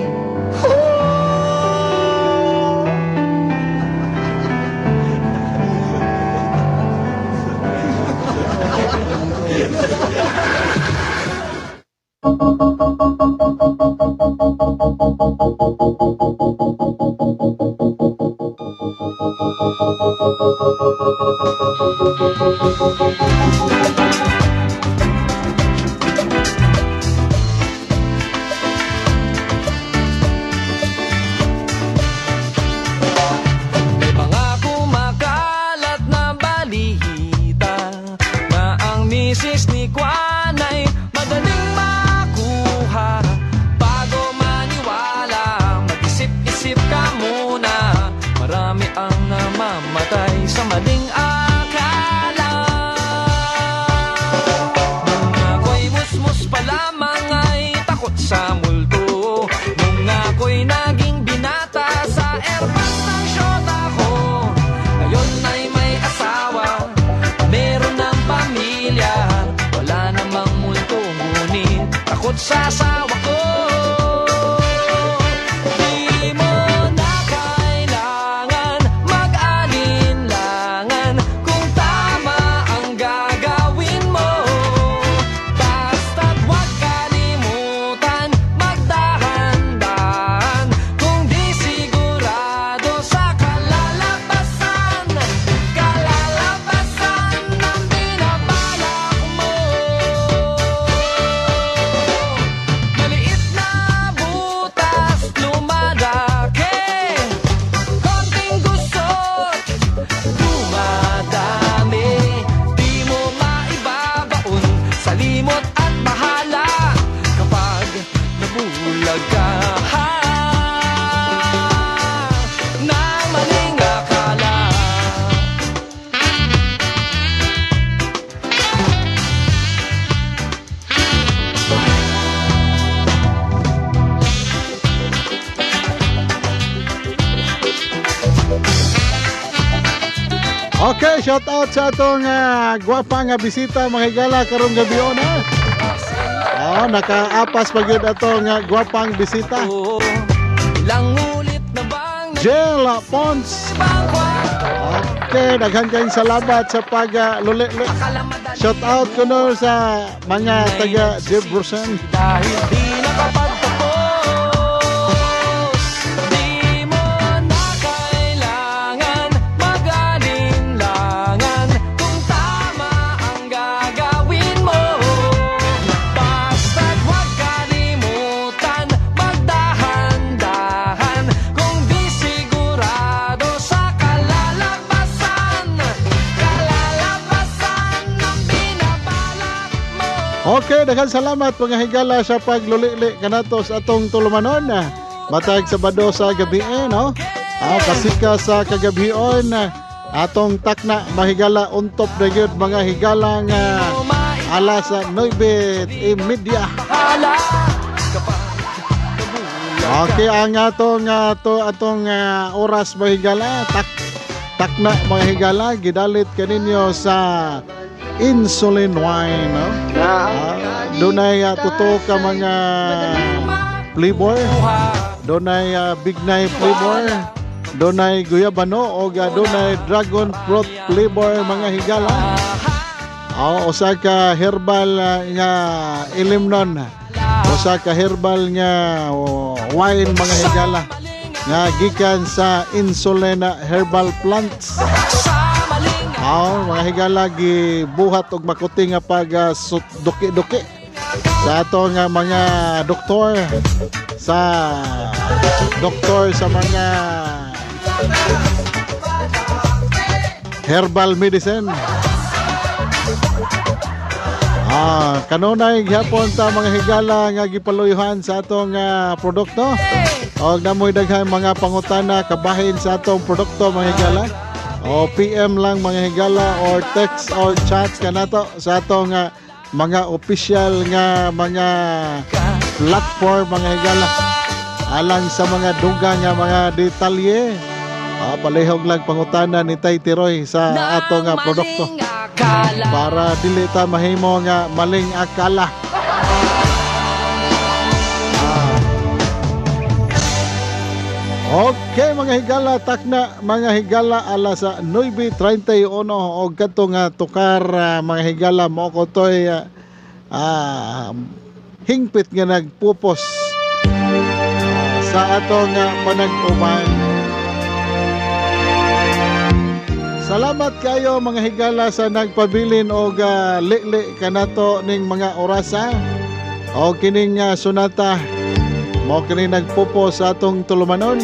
sa asawa ko. Di mo na kailangan mag-alinlangan kung tama ang gagawin mo. Basta't huwag kalimutan pahalagahan ng maling akala. Okay, shout out sa atong gwapa nga bisita mga higala karong gabi na. Nakaapas pa gyud atong gwapang bisita. Ilang ulit na bang Jill Pons. Okay, daghan kayong salamat sa pagluli-li. Shout out ko no sa mga taga Jefferson. dahil di nakapagtapos, di mo na kailangan mag-alinlangan kung tama ang gagawin mo. Basta't huwag kalimutan magdahan-dahan kung di sigurado sa kalalabasan ng binabalak mo. Okay, daghan salamat mga higala sa pagluli-li kanato sa atong tulumanon. Matag Sabado sa gabi no? Kasika sa kagabion atong takna mahigala untop na gyud mga higalang alas 9:30. Okay, ang atong oras mahigala takna mga higala gidalit kaninyo sa insulin wine no? Dunay tuto ka mga flavor, dunay bignay flavor, dunay guyabano o dunay dragon fruit flavor mga higala. Usa ka herbal nga ilimnon, usa ka herbal nga wine mga higala nga gikan sa insulin herbal plants. Mga higala gibuhat og makuti nga pag duki-duki sa ato nga mga doktor sa mga herbal medicine. Kanunay gyapon ta mga higala nga gipaluyuhan sa atong produkto. Og namoy daghan mga pangutana kabahin sa atong produkto mga higala. O PM lang mga higala or text or chat kanato sa atong mga official nga mga platform mga higala alang sa mga dugang nga mga detalye. Palihog lang pangutana ni Tay Tiroy sa atong produkto para dili ta mahimo nga maling akala. Okay mga higala, takna mga higala alas 9:31 og kadto nga tukar mga higala mo ko toy hingpit nga nagpupos sa atong panag-uman. Salamat kayo mga higala sa nagpabilin og li-li kanato ning mga orasa o kining sunata mo kini nagpupos sa atong tulumanon.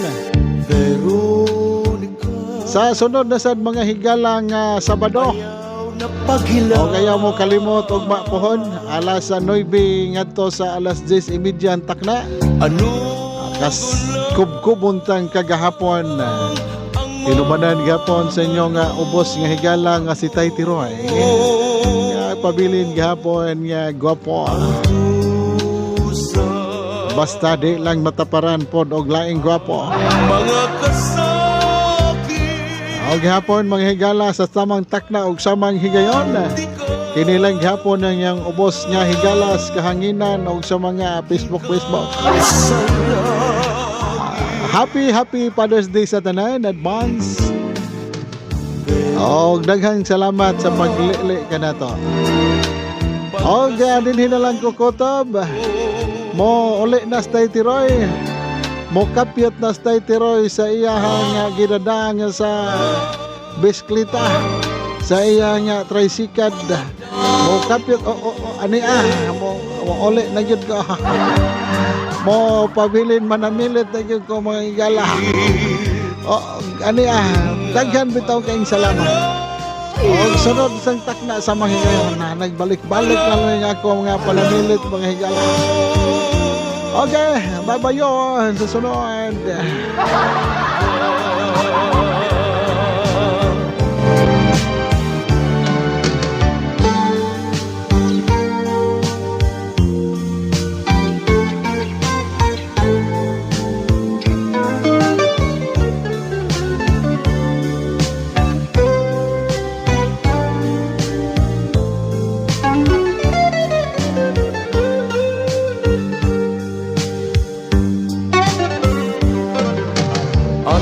Sa sunod na sad mga higalang Sabado o kaya mo kalimot og mapuhon alas 9 ngadto sa alas 10:30 ang takna. Kas kubkubuntang kagahapon inubanan gapon sa inyong ubos nga higala nga si Tay Tiroy. Pabilin gahapon nga gwapo. Basta di lang mataparan pod og laing gwapo. Mga kasakit Og gihapon mga higala sa samang takna og samang higayon. Kini lang gihapon ang yang ubos nga higalas kahanginan og sa mga Facebook. Happy Father's Day sa tanan advance. Og daghang salamat sa paglili kanato. Og dinhi na lang ko kutob. Mo uli na Tay Tiroy. Mo kapyot na Tay Tiroy sa iyahang ginadang sa bisikleta, sa iyang tricycle. Mo kapyot ani mo uli na gyud ko. Mo pabilin manamilit na gyud ko mga higala. Ani daghan bitaw kayong salamat. Og sunod sang takna sa mga higala na nagbalik-balik na lang ako mga panamilit mga higala. Okay, bye-bye yun sa sunod.